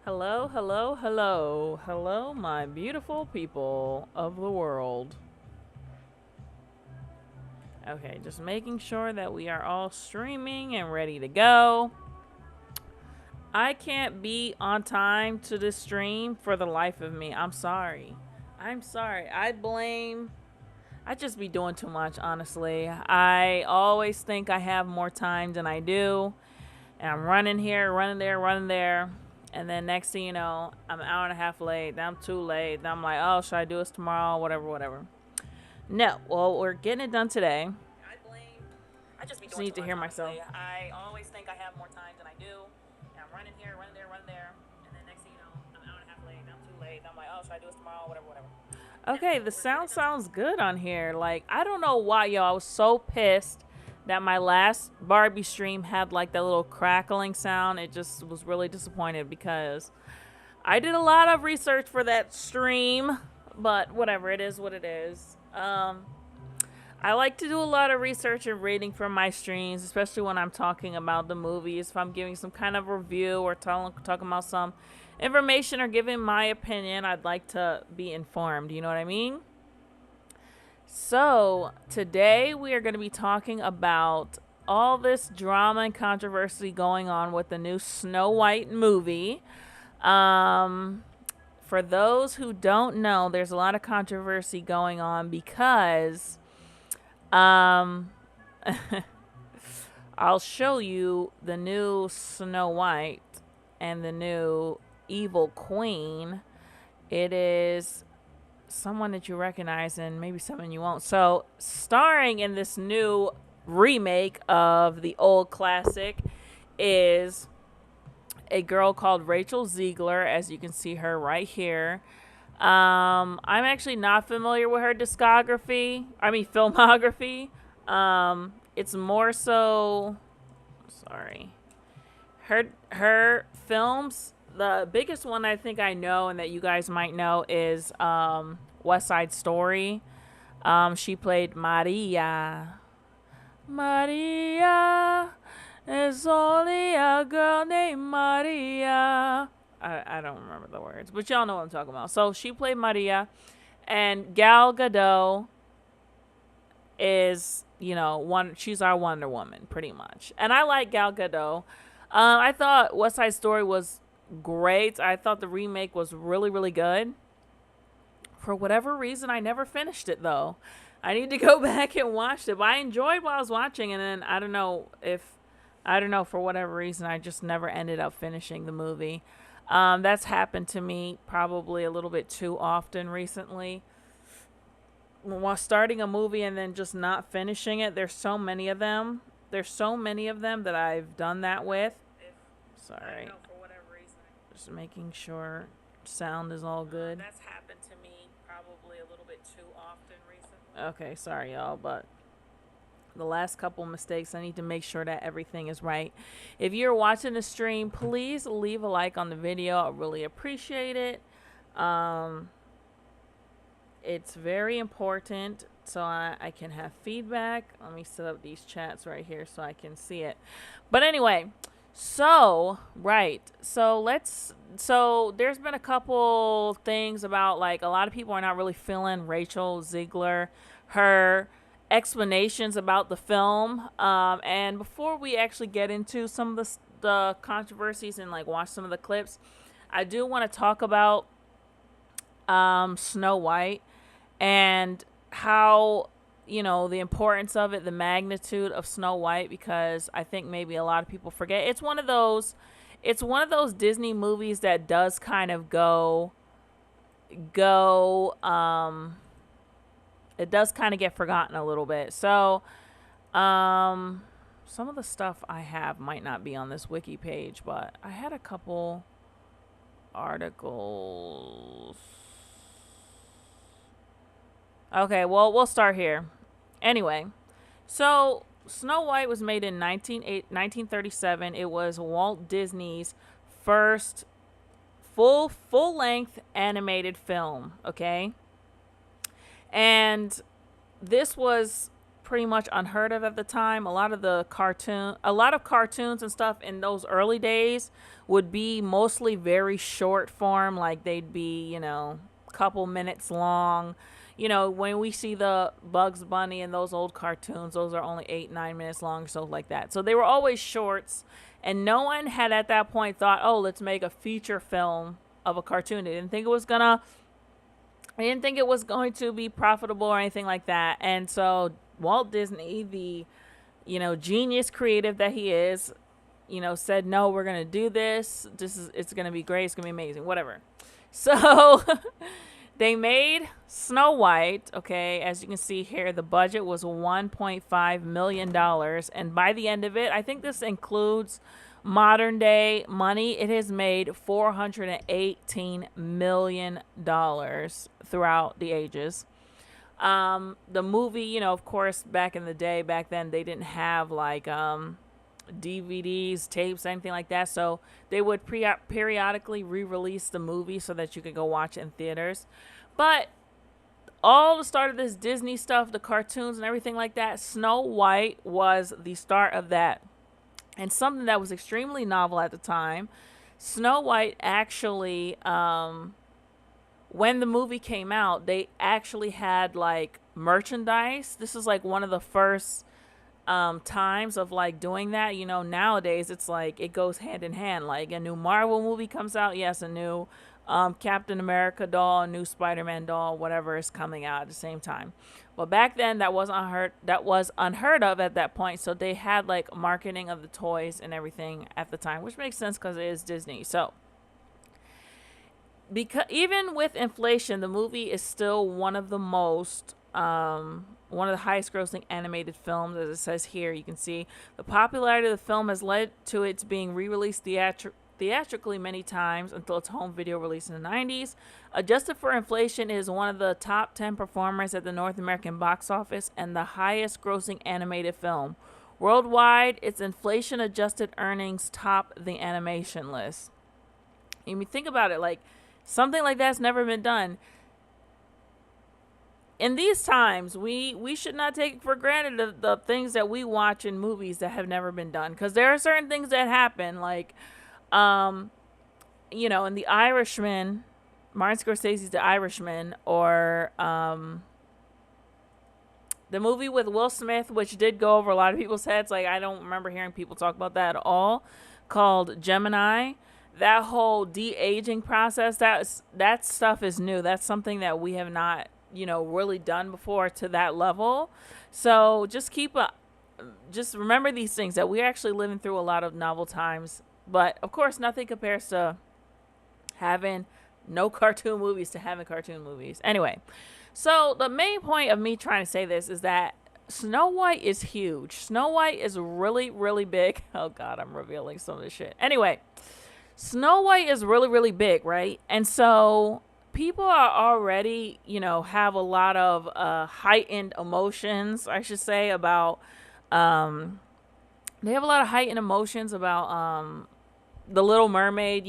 Hello, hello, hello, hello, my beautiful people of the world. Okay, just making sure that we are all streaming and ready to go. I can't be on time to this stream for the life of me. I'm sorry. I'm sorry. I just be doing too much, honestly. I always think I have more time than I do. And I'm running here, running there, running there. And then next thing you know, I'm an hour and a half late. Then I'm too late. Then I'm like, oh, should I do this tomorrow? Whatever, whatever. No, well, we're getting it done today. I just need to hear myself. I always think I have more time than I do. And I'm running here, running there, running there. And then next thing you know, I'm an hour and a half late. Then I'm too late. Then I'm like, oh, should I do this tomorrow? Whatever, whatever. Okay, the sound sounds good on here. Like, I don't know why, y'all. I was so pissed that my last Barbie stream had like that little crackling sound. It just was really disappointed because I did a lot of research for that stream, but whatever, it is what it is. I like to do a lot of research and reading from my streams, especially when I'm talking about the movies. If I'm giving some kind of review or talking about some information or giving my opinion, I'd like to be informed. You know what I mean? So, today we are going to be talking about all this drama and controversy going on with the new Snow White movie. For those who don't know, there's a lot of controversy going on because um, I'll show you the new Snow White and the new evil queen. It is someone that you recognize and maybe someone you won't. So, starring in this new remake of the old classic is a girl called Rachel Zegler, as you can see her right here. I'm actually not familiar with her filmography. It's more so, sorry, her films. The biggest one I think I know and that you guys might know is West Side Story. She played Maria. Maria is only a girl named Maria. I don't remember the words, but y'all know what I'm talking about. So she played Maria, and Gal Gadot is, she's our Wonder Woman, pretty much. And I like Gal Gadot. I thought West Side Story was great. I thought the remake was really, really good. For whatever reason, I never finished it, though. I need to go back and watch it. But I enjoyed what I was watching, and then I don't know, for whatever reason, I just never ended up finishing the movie. That's happened to me probably a little bit too often recently. While starting a movie and then just not finishing it, there's so many of them. There's so many of them that I've done that with. Sorry. Just making sure sound is all good. That's happened to me probably a little bit too often recently. Okay, sorry y'all, but the last couple mistakes, I need to make sure that everything is right. If you're watching the stream, please leave a like on the video. I really appreciate it. It's very important so I can have feedback. Let me set up these chats right here so I can see it. But anyway, so there's been a couple things about, like, a lot of people are not really feeling Rachel Zegler, her explanations about the film. And before we actually get into some of the controversies and like watch some of the clips, I do want to talk about Snow White and how, the importance of it, the magnitude of Snow White, because I think maybe a lot of people forget. It's one of those Disney movies that does kind of it does kind of get forgotten a little bit. So, some of the stuff I have might not be on this wiki page, but I had a couple articles. Okay, well, we'll start here. Anyway, so Snow White was made in 1937. It was Walt Disney's first full-length animated film, okay? And this was pretty much unheard of at the time. A lot of cartoons and stuff in those early days would be mostly very short form, like they'd be, couple minutes long. When we see the Bugs Bunny and those old cartoons, those are only 8, 9 minutes long or so like that. So they were always shorts, and no one had at that point thought, oh, let's make a feature film of a cartoon. They didn't think it was going to be profitable or anything like that. And so Walt Disney, the, genius creative that he is, said, no, we're going to do this. It's going to be great. It's going to be amazing, whatever. So they made Snow White. Okay. As you can see here, the budget was $1.5 million. And by the end of it, I think this includes modern day money, it has made $418 million throughout the ages. The movie, of course, back then, they didn't have like DVDs, tapes, anything like that. So they would periodically re-release the movie so that you could go watch it in theaters. But all the start of this Disney stuff, the cartoons and everything like that, Snow White was the start of that. And something that was extremely novel at the time, Snow White actually, when the movie came out, they actually had like merchandise. This is like one of the first times of like doing that. Nowadays it's like it goes hand in hand. Like a new Marvel movie comes out, yes, a new Captain America doll, a new Spider-Man doll, whatever is coming out at the same time. But back then that was unheard of at that point. So they had like marketing of the toys and everything at the time, which makes sense because it is Disney. So because even with inflation, the movie is still one of the highest grossing animated films. As it says here, you can see the popularity of the film has led to its being re-released theatrically many times until its home video release in the 90s. Adjusted for inflation, it is one of the top 10 performers at the North American box office and the highest grossing animated film. Worldwide, its inflation adjusted earnings top the animation list. You mean, think about it, like something like that's never been done. In these times, we should not take for granted the things that we watch in movies that have never been done, because there are certain things that happen, like in The Irishman, Martin Scorsese's The Irishman, or the movie with Will Smith, which did go over a lot of people's heads. Like, I don't remember hearing people talk about that at all, called Gemini. That whole de-aging process, that stuff is new. That's something that we have not, really done before to that level. So just remember these things, that we're actually living through a lot of novel times. But of course, nothing compares to having no cartoon movies to having cartoon movies. Anyway, so the main point of me trying to say this is that Snow White is huge. Snow White is really, really big. Oh God, I'm revealing some of this shit. Anyway, Snow White is really, really big, right? And so people are already, have a lot of heightened emotions, I should say, about they have a lot of heightened emotions about the Little Mermaid.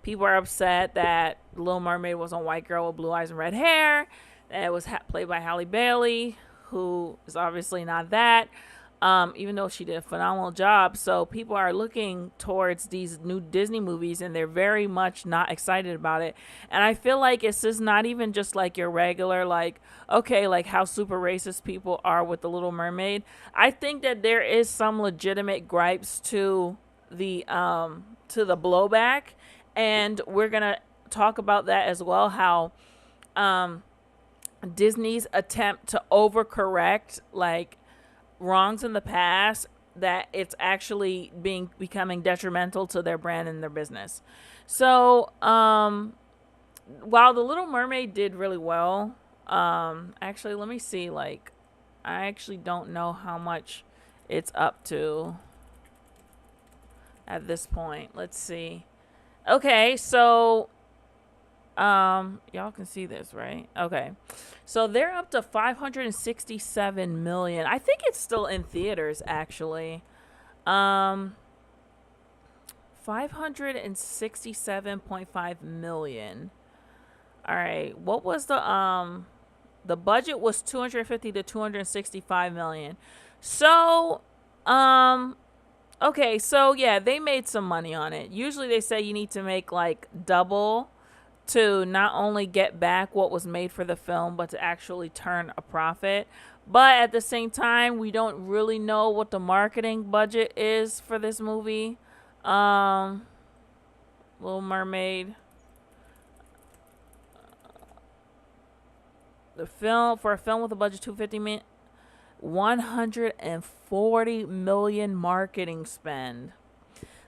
People are upset that the Little Mermaid was a white girl with blue eyes and red hair, that it was played by Halle Bailey, who is obviously not that, even though she did a phenomenal job. So people are looking towards these new Disney movies, and they're very much not excited about it. And I feel like it's just not even just like your regular, like, okay, like how super racist people are with the Little Mermaid. I think that there is some legitimate gripes to the blowback, and we're gonna talk about that as well, how Disney's attempt to overcorrect like wrongs in the past, that it's actually becoming detrimental to their brand and their business. So while the Little Mermaid did really well, actually let me see, like I actually don't know how much it's up to at this point. Let's see. Okay, so y'all can see this, right? Okay, so they're up to 567 million. I think it's still in theaters, actually. 567.5 million. All right, what was the The budget was 250 to 265 million. So, um, okay, so yeah, they made some money on it. Usually they say you need to make like double to not only get back what was made for the film, but to actually turn a profit. But at the same time, we don't really know what the marketing budget is for this movie. Um, Little Mermaid. The film for a film with a budget 250 million, 140 million marketing spend.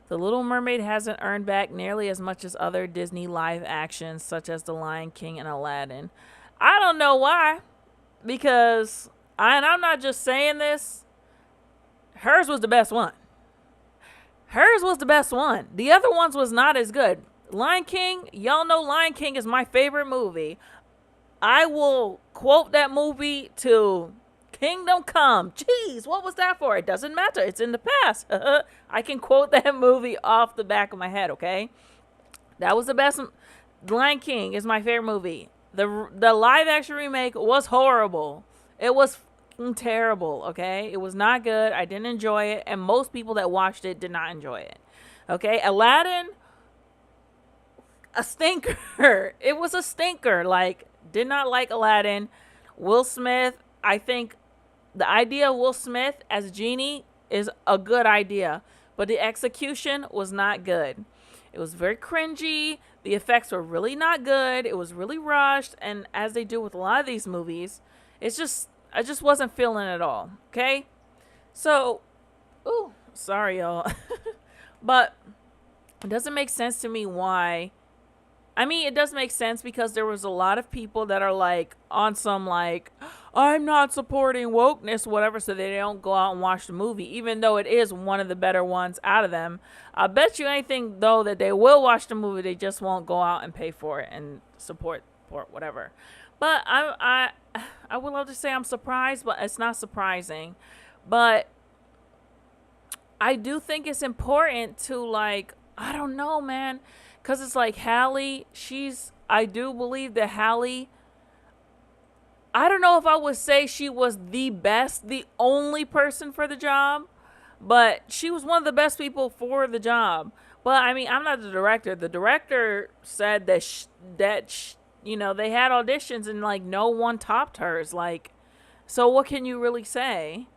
The Little Mermaid hasn't earned back nearly as much as other Disney live actions such as The Lion King and Aladdin. I don't know why, because and I'm not just saying this, hers was the best one. Hers was the best one. The other ones was not as good. Lion King, y'all know Lion King is my favorite movie. I will quote that movie to Kingdom Come. Jeez, what was that for? It doesn't matter. It's in the past. I can quote that movie off the back of my head, okay? That was the best. Lion King is my favorite movie. The live action remake was horrible. It was terrible, okay? It was not good. I didn't enjoy it, and most people that watched it did not enjoy it. Okay? Aladdin, a stinker. It was a stinker. Like, did not like Aladdin. Will Smith, I think the idea of Will Smith as Genie is a good idea, but the execution was not good. It was very cringy. The effects were really not good. It was really rushed, and as they do with a lot of these movies, I just wasn't feeling it at all. Okay? So, ooh, sorry y'all. But it doesn't make sense to me why. I mean, it does make sense because there was a lot of people that are like on some like, I'm not supporting wokeness, whatever, so they don't go out and watch the movie, even though it is one of the better ones out of them. I bet you anything, though, that they will watch the movie, they just won't go out and pay for it and support whatever. But I would love to say I'm surprised, but it's not surprising. But I do think it's important to, like, I don't know, man. Because it's like Halle, I do believe that Halle, I don't know if I would say she was the best, the only person for the job, but she was one of the best people for the job. But I mean, I'm not the director. The director said that, you know, they had auditions and like no one topped hers. Like, so what can you really say?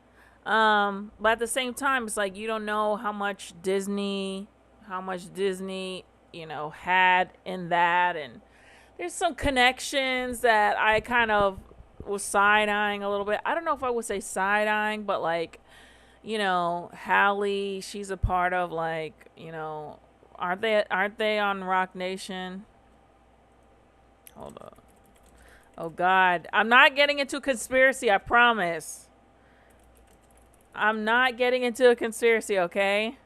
But at the same time, it's like you don't know how much Disney, you know, had in that, and there's some connections that I kind of was side-eyeing a little bit. I don't know if I would say side-eyeing, but like, you know, Halle, she's a part of like, you know, aren't they on Rock Nation? Hold on. Oh God, I'm not getting into conspiracy, I promise. I'm not getting into a conspiracy, okay?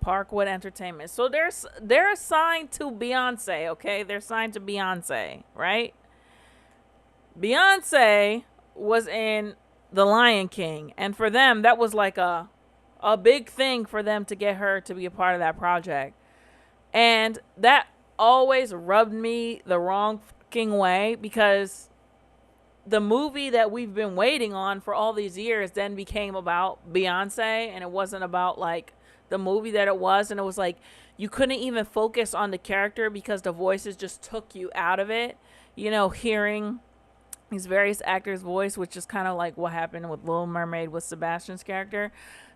Parkwood Entertainment. So they're assigned to Beyonce, okay? They're signed to Beyonce, right? Beyonce was in The Lion King, and for them that was like a big thing for them to get her to be a part of that project. And that always rubbed me the wrong fucking way, because the movie that we've been waiting on for all these years then became about Beyonce, and it wasn't about like the movie that it was. And it was like you couldn't even focus on the character because the voices just took you out of it, you know, hearing these various actors' voice, which is kind of like what happened with Little Mermaid with Sebastian's character.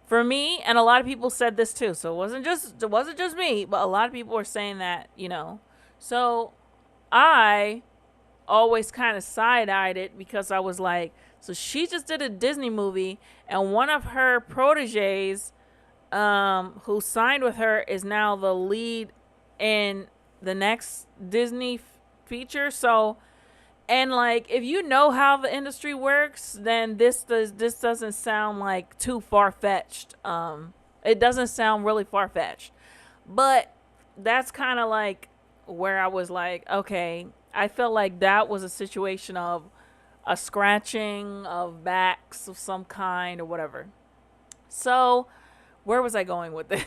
For me, and a lot of people said this too, so it wasn't just me, but a lot of people were saying that, you know. So I always kind of side-eyed it because I was like, so she just did a Disney movie, and one of her proteges who signed with her is now the lead in the next Disney feature. So, and like, if you know how the industry works, then this doesn't sound like too far-fetched. It doesn't sound really far-fetched, but that's kind of like where I was like, okay, I felt like that was a situation of a scratching of backs of some kind or whatever. So, where was I going with this?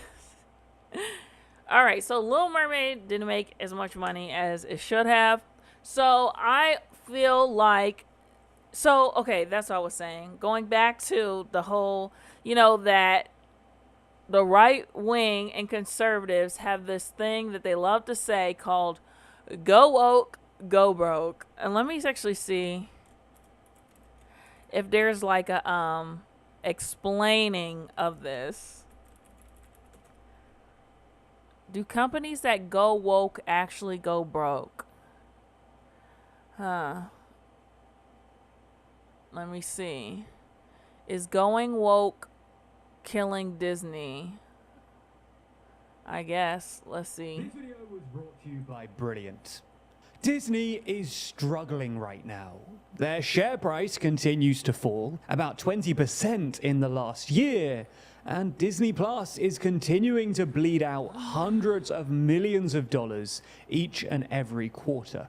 All right, so Little Mermaid didn't make as much money as it should have. So I feel like, okay, that's what I was saying. Going back to the whole, that the right wing and conservatives have this thing that they love to say called go woke, go broke. And let me actually see if there's like a explaining of this. Do companies that go woke actually go broke? Huh. Let me see. Is going woke killing Disney? I guess. Let's see. This video was brought to you by Brilliant. Disney is struggling right now. Their share price continues to fall, about 20% in the last year, and Disney Plus is continuing to bleed out hundreds of millions of dollars each and every quarter.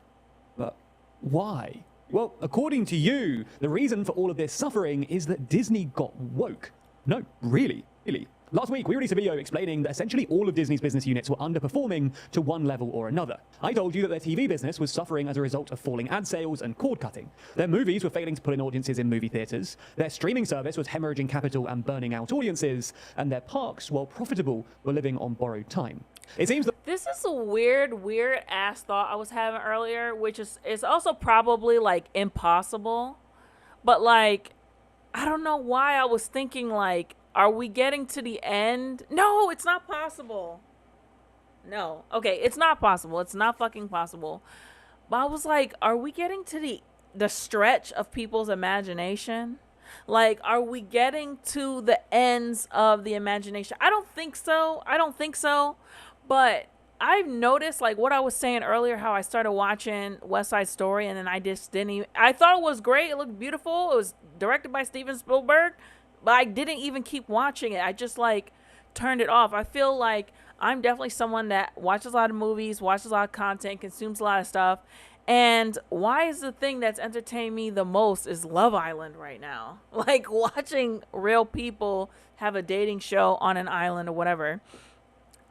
But why? Well, according to you, the reason for all of this suffering is that Disney got woke. No, really. Last week, we released a video explaining that essentially all of Disney's business units were underperforming to one level or another. I told you that their TV business was suffering as a result of falling ad sales and cord cutting. Their movies were failing to pull in audiences in movie theaters. Their streaming service was hemorrhaging capital and burning out audiences. And their parks, while profitable, were living on borrowed time. It seems that this is a weird ass thought I was having earlier, which is also probably like impossible. But like, I don't know why I was thinking like, are we getting to the end? No, it's not possible. No. Okay, it's not possible. It's not fucking possible. But I was like, are we getting to the stretch of people's imagination? Like, are we getting to the ends of the imagination? I don't think so. But I've noticed, like what I was saying earlier, how I started watching West Side Story and then I just didn't even... I thought it was great. It looked beautiful. It was directed by Steven Spielberg. But I didn't even keep watching it. I just like turned it off. I feel like I'm definitely someone that watches a lot of movies, watches a lot of content, consumes a lot of stuff. And why is the thing that's entertained me the most is Love Island right now. Like watching real people have a dating show on an island or whatever.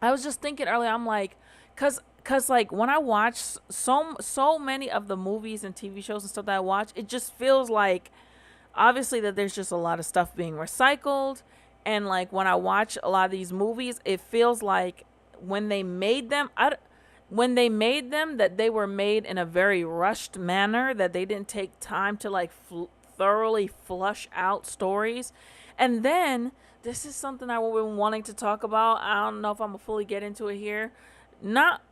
I was just thinking earlier, I'm like, cause like when I watch so many of the movies and TV shows and stuff that I watch, it just feels like, obviously, that there's just a lot of stuff being recycled. And like when I watch a lot of these movies, it feels like when they made them, that they were made in a very rushed manner, that they didn't take time to like thoroughly flush out stories. And then this is something I've been wanting to talk about. I don't know if I'm gonna fully get into it here.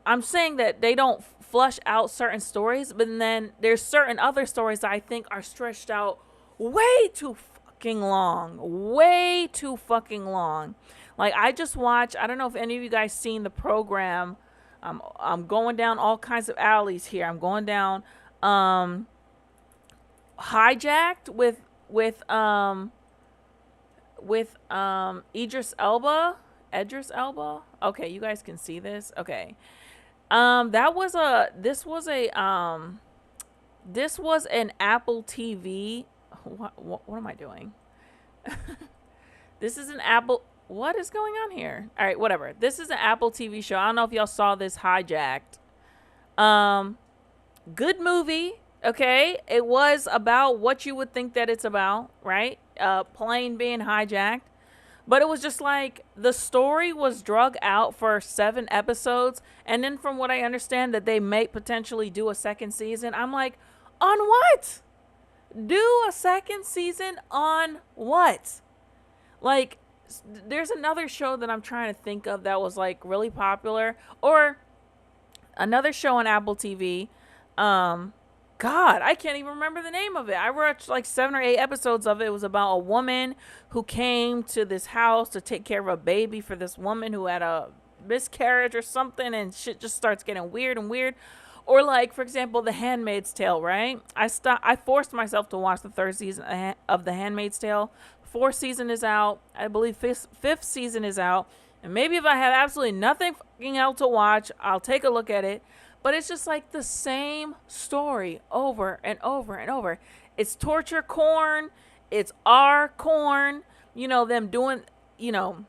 I'm saying that they don't flush out certain stories, but then there's certain other stories that I think are stretched out way too fucking long. Like I just watched, I don't know if any of you guys seen the program. I'm going down all kinds of alleys here. I'm going down Hijacked with Idris Elba. Okay, you guys can see this. Okay. This was an Apple TV. What am I doing? This is an Apple... What is going on here? All right, whatever. This is an Apple TV show. I don't know if y'all saw this, Hijacked. Good movie, okay? It was about what you would think that it's about, right? Plane being hijacked. But it was just like the story was drug out for 7 episodes. And then from what I understand that they may potentially do a second season. I'm like, on what? Do a second season on what? Like, there's another show that I'm trying to think of that was like really popular, or another show on Apple TV. God, I can't even remember the name of it. I watched like 7 or 8 episodes of it. It was about a woman who came to this house to take care of a baby for this woman who had a miscarriage or something, and shit just starts getting weird and weird. Or like, for example, The Handmaid's Tale, right? I forced myself to watch the 3rd season of The Handmaid's Tale. 4th season is out. I believe 5th season is out. And maybe if I have absolutely nothing fucking else to watch, I'll take a look at it. But it's just like the same story over and over and over. It's torture corn. It's our corn. You know, them doing, you know,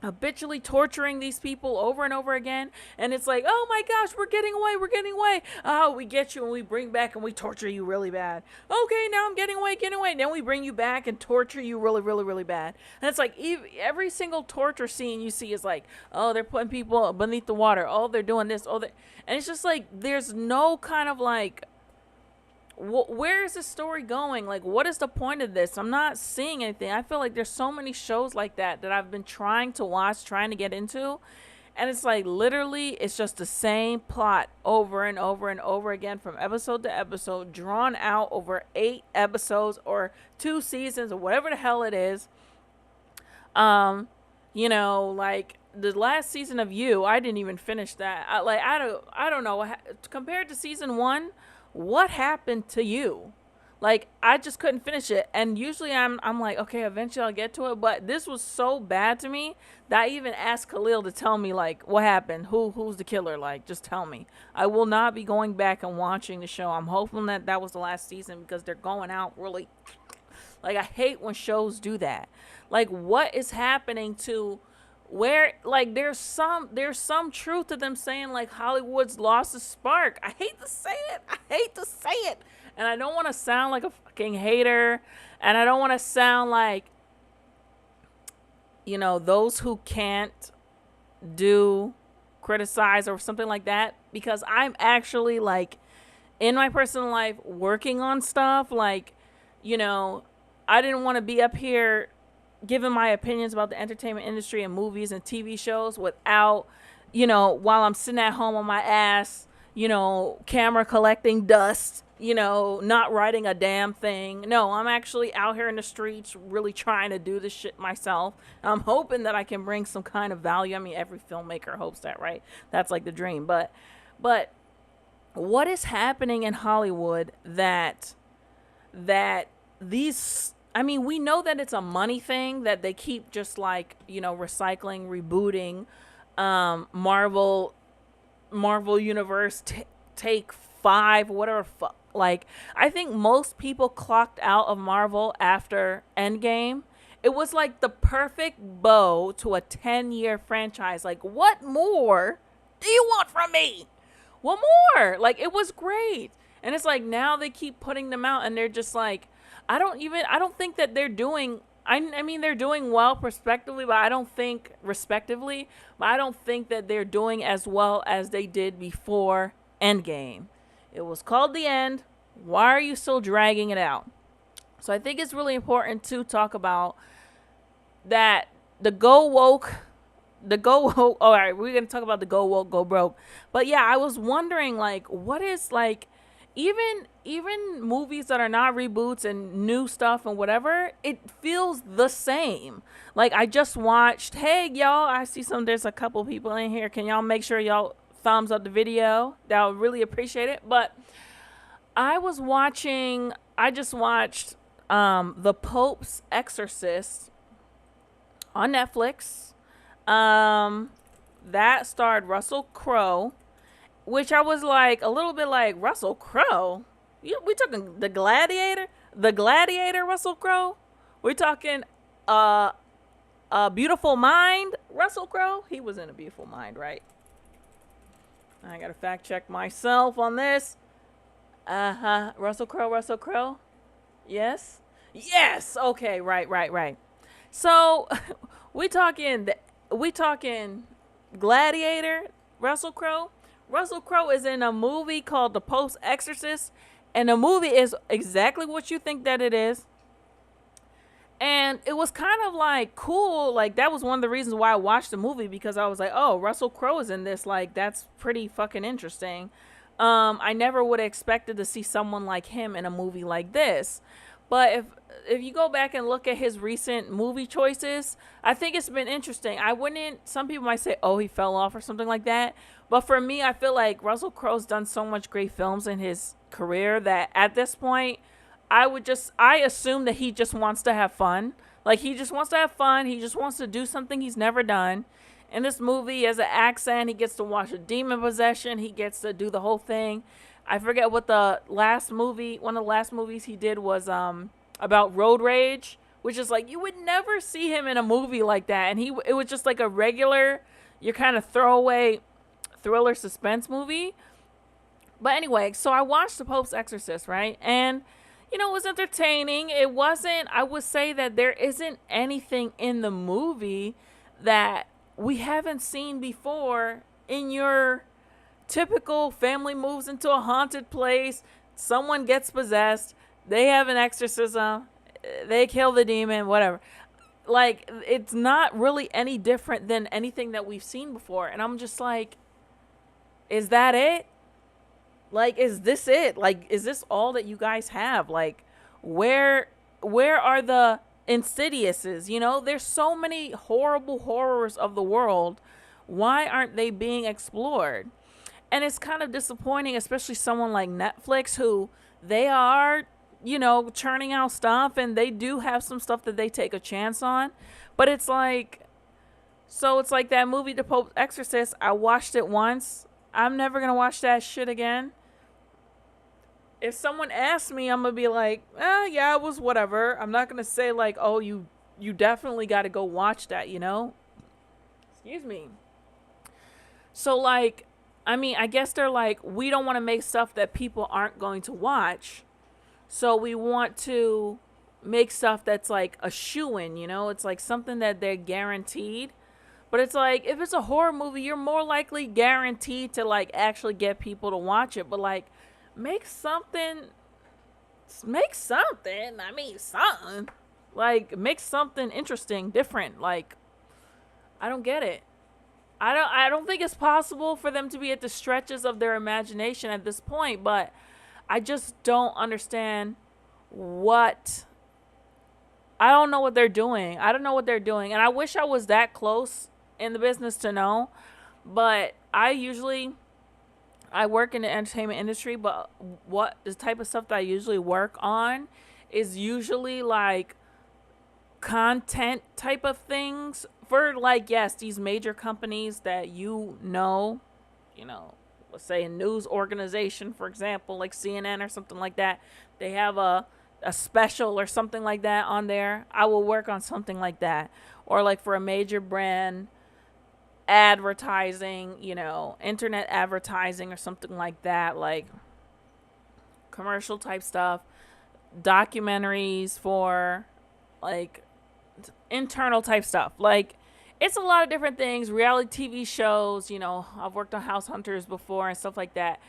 habitually torturing these people over and over again, and it's like, oh my gosh, we're getting away, oh, we get you and we bring back and we torture you really bad. Okay, now I'm getting away, then we bring you back and torture you really, really, really bad. And it's like every single torture scene you see is like, oh, they're putting people beneath the water, oh, they're doing this, oh, and it's just like, there's no kind of like, where is this story going? Like, what is the point of this? I'm not seeing anything. I feel like there's so many shows like that I've been trying to watch, trying to get into, and it's like literally it's just the same plot over and over and over again from episode to episode, drawn out over 8 episodes or 2 seasons or whatever the hell it is. You know, like the last season of You, I didn't even finish that. I don't know, compared to season 1, what happened to You? Like, I just couldn't finish it. And usually I'm like, okay, eventually I'll get to it. But this was so bad to me that I even asked Khalil to tell me, like, what happened? Who's the killer? Like, just tell me. I will not be going back and watching the show. I'm hoping that was the last season because they're going out really. Like, I hate when shows do that. Like, what is happening to where, like, there's some truth to them saying, like, Hollywood's lost the spark. I hate to say it. And I don't want to sound like a fucking hater. And I don't want to sound like, you know, those who can't criticize or something like that. Because I'm actually, like, in my personal life, working on stuff. Like, you know, I didn't want to be up here giving my opinions about the entertainment industry and movies and TV shows without, you know, while I'm sitting at home on my ass, you know, camera collecting dust, you know, not writing a damn thing. No, I'm actually out here in the streets really trying to do this shit myself. I'm hoping that I can bring some kind of value. I mean, every filmmaker hopes that, right? That's like the dream. But what is happening in Hollywood that these, I mean, we know that it's a money thing, that they keep just like, you know, recycling, rebooting, Marvel Universe, take 5, whatever. Like, I think most people clocked out of Marvel after Endgame. It was like the perfect bow to a 10-year franchise. Like, what more do you want from me? What more? Like, it was great. And it's like, now they keep putting them out and they're just like, I don't think that they're doing, I mean, they're doing well respectively, but I don't think that they're doing as well as they did before Endgame. It was called The End. Why are you still dragging it out? So I think it's really important to talk about that all right, we're going to talk about the go woke, go broke. But yeah, I was wondering, like, what is, like, even movies that are not reboots and new stuff and whatever, it feels the same. Like, I just watched, hey y'all, I see there's a couple people in here. Can y'all make sure y'all thumbs up the video? That would really appreciate it. But I just watched The Pope's Exorcist on Netflix. That starred Russell Crowe, which I was like a little bit like, Russell Crowe? We talking the Gladiator Russell Crowe? We're talking a Beautiful Mind Russell Crowe? He was in A Beautiful Mind, right? I gotta fact check myself on this. Russell Crowe. Yes. Okay. Right. So we talking Gladiator Russell Crowe. Russell Crowe is in a movie called The Pope's Exorcist, and the movie is exactly what you think that it is. And it was kind of like cool. Like, that was one of the reasons why I watched the movie, because I was like, oh, Russell Crowe is in this. Like, that's pretty fucking interesting. I never would have expected to see someone like him in a movie like this. But if you go back and look at his recent movie choices, I think it's been interesting. Some people might say, oh, he fell off or something like that. But for me, I feel like Russell Crowe's done so much great films in his career that at this point, I assume that he just wants to have fun. Like, he just wants to have fun. He just wants to do something he's never done. In this movie, he has an accent. He gets to watch a demon possession. He gets to do the whole thing. I forget what one of the last movies he did was about road rage, which is like you would never see him in a movie like that. And it was just like a regular, your kind of throwaway thriller suspense movie. But anyway, so I watched The Pope's Exorcist, right? And it was entertaining. It wasn't, I would say that there isn't anything in the movie that we haven't seen before in your typical family moves into a haunted place, someone gets possessed, they have an exorcism, they kill the demon, whatever. Like, it's not really any different than anything that we've seen before. And I'm just like, is that it? Like, is this it? Like, is this all that you guys have? Like, where are the Insidiouses? There's so many horrible horrors of the world. Why aren't they being explored? And it's kind of disappointing, especially someone like Netflix, who they are, churning out stuff, and they do have some stuff that they take a chance on. But it's like, so it's like that movie, The Pope's Exorcist. I watched it once. I'm never going to watch that shit again. If someone asks me, I'm going to be like, yeah, it was whatever. I'm not going to say like, oh, you definitely got to go watch that, Excuse me. So like, I mean, I guess they're like, we don't want to make stuff that people aren't going to watch. So we want to make stuff that's like a shoo-in, It's like something that they're guaranteed. But it's like, if it's a horror movie, you're more likely guaranteed to like actually get people to watch it. But like, make something. I mean, something. Like, make something interesting, different. Like, I don't get it. I don't think it's possible for them to be at the stretches of their imagination at this point, but I just don't understand I don't know what they're doing. I don't know what they're doing. And I wish I was that close in the business to know, but I work in the entertainment industry, but what the type of stuff that I usually work on is usually like content type of things for like, yes, these major companies that let's say a news organization, for example, like CNN or something like that. They have a special or something like that on there. I will work on something like that. Or like for a major brand, advertising, internet advertising or something like that, like commercial type stuff, documentaries for like internal type stuff. Like, it's a lot of different things, reality TV shows, I've worked on House Hunters before and stuff like that.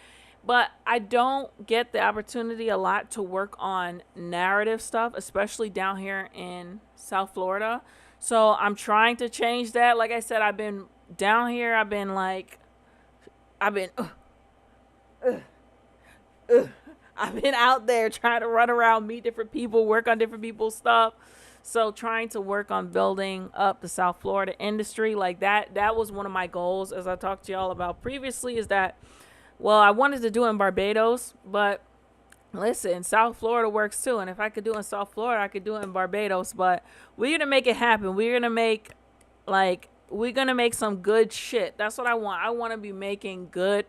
But I don't get the opportunity a lot to work on narrative stuff, especially down here in South Florida. So I'm trying to change that. Like I said, I've been down here. I've been out there trying to run around, meet different people, work on different people's stuff. So trying to work on building up the South Florida industry like that was one of my goals, as I talked to y'all about previously, is that, well, I wanted to do it in Barbados, but listen, South Florida works too. And if I could do it in South Florida, I could do it in Barbados. But we're going to make it happen. We're going to make some good shit. That's what I want. I want to be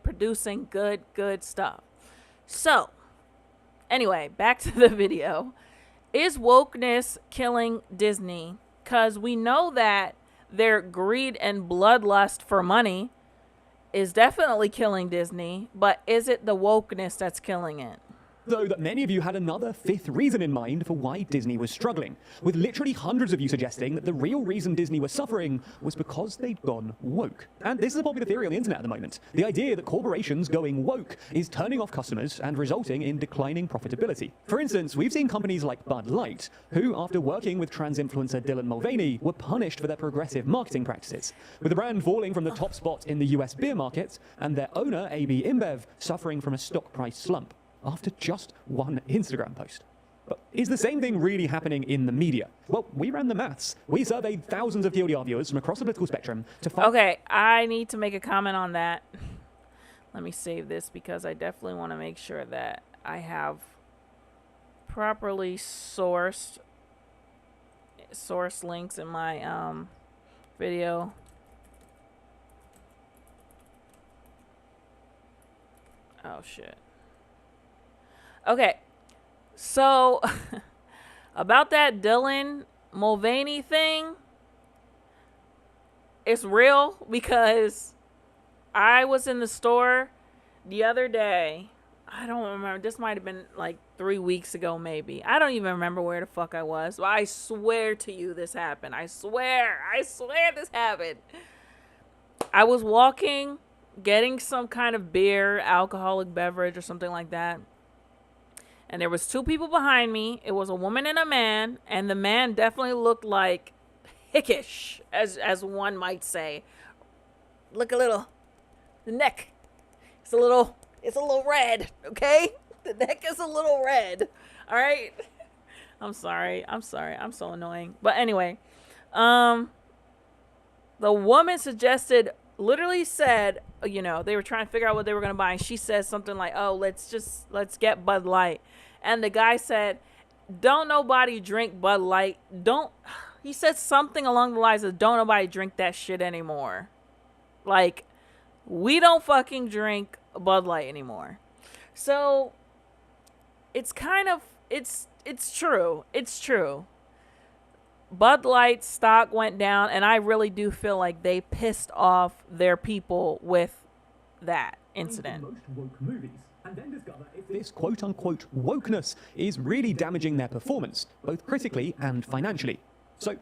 producing good stuff. So, anyway, back to the video. Is wokeness killing Disney? Because we know that their greed and bloodlust for money is definitely killing Disney, but is it the wokeness that's killing it? Though that many of you had another fifth reason in mind for why Disney was struggling, with literally hundreds of you suggesting that the real reason Disney was suffering was because they'd gone woke. And this is a popular theory on the internet at the moment. The idea that corporations going woke is turning off customers and resulting in declining profitability. For instance, we've seen companies like Bud Light, who, after working with trans influencer Dylan Mulvaney, were punished for their progressive marketing practices, with the brand falling from the top spot in the US beer market and their owner, AB InBev, suffering from a stock price slump after just one Instagram post. But is the same thing really happening in the media? Well, we ran the maths. We surveyed thousands of TLDR viewers from across the political spectrum to find... Okay, I need to make a comment on that. Let me save this because I definitely want to make sure that I have properly source links in my video. Oh, shit. Okay, so about that Dylan Mulvaney thing, it's real because I was in the store the other day. I don't remember. This might have been like 3 weeks ago, maybe. I don't even remember where the fuck I was. But I swear to you this happened. I swear this happened. I was walking, getting some kind of beer, alcoholic beverage or something like that. And there was 2 people behind me. It was a woman and a man. And the man definitely looked like hickish, as one might say. Look a little. The neck. It's a little red, okay? The neck is a little red. All right? I'm sorry. I'm so annoying. But anyway, the woman literally said, you know, they were trying to figure out what they were going to buy. And she said something like, oh, let's get Bud Light. And the guy said, don't nobody drink Bud Light. He said something along the lines of, don't nobody drink that shit anymore. Like, we don't fucking drink Bud Light anymore. So it's kind of, it's true. It's true. Bud Light stock went down, and I really do feel like they pissed off their people with that incident. Most woke movies, and then discover if this quote-unquote wokeness is really damaging their performance, both critically and financially. So,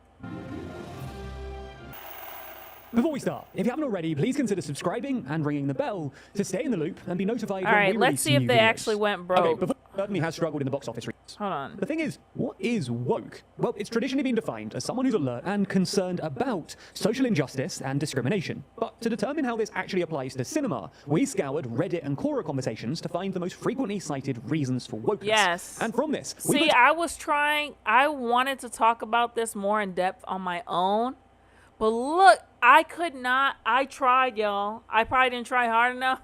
before we start, if you haven't already, please consider subscribing and ringing the bell to stay in the loop and be notified when we release new videos. All right, let's see if they actually went broke. Okay, before certainly has struggled in the box office. Hold on. The thing is, what is woke? Well, it's traditionally been defined as someone who's alert and concerned about social injustice and discrimination. But to determine how this actually applies to cinema, we scoured Reddit and Quora conversations to find the most frequently cited reasons for wokeness. Yes. And from this, I wanted to talk about this more in depth on my own. But look, I tried, y'all. I probably didn't try hard enough.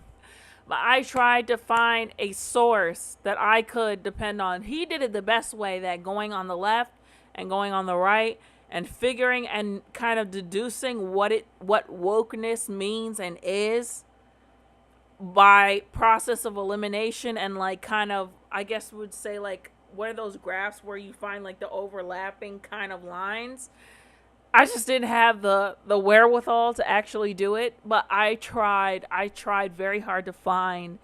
But I tried to find a source that I could depend on. He did it the best way, that going on the left and going on the right and figuring and kind of deducing what wokeness means and is by process of elimination and like kind of, I guess would say like, what are those graphs where you find like the overlapping kind of lines? I just didn't have the wherewithal to actually do it, but I tried very hard to find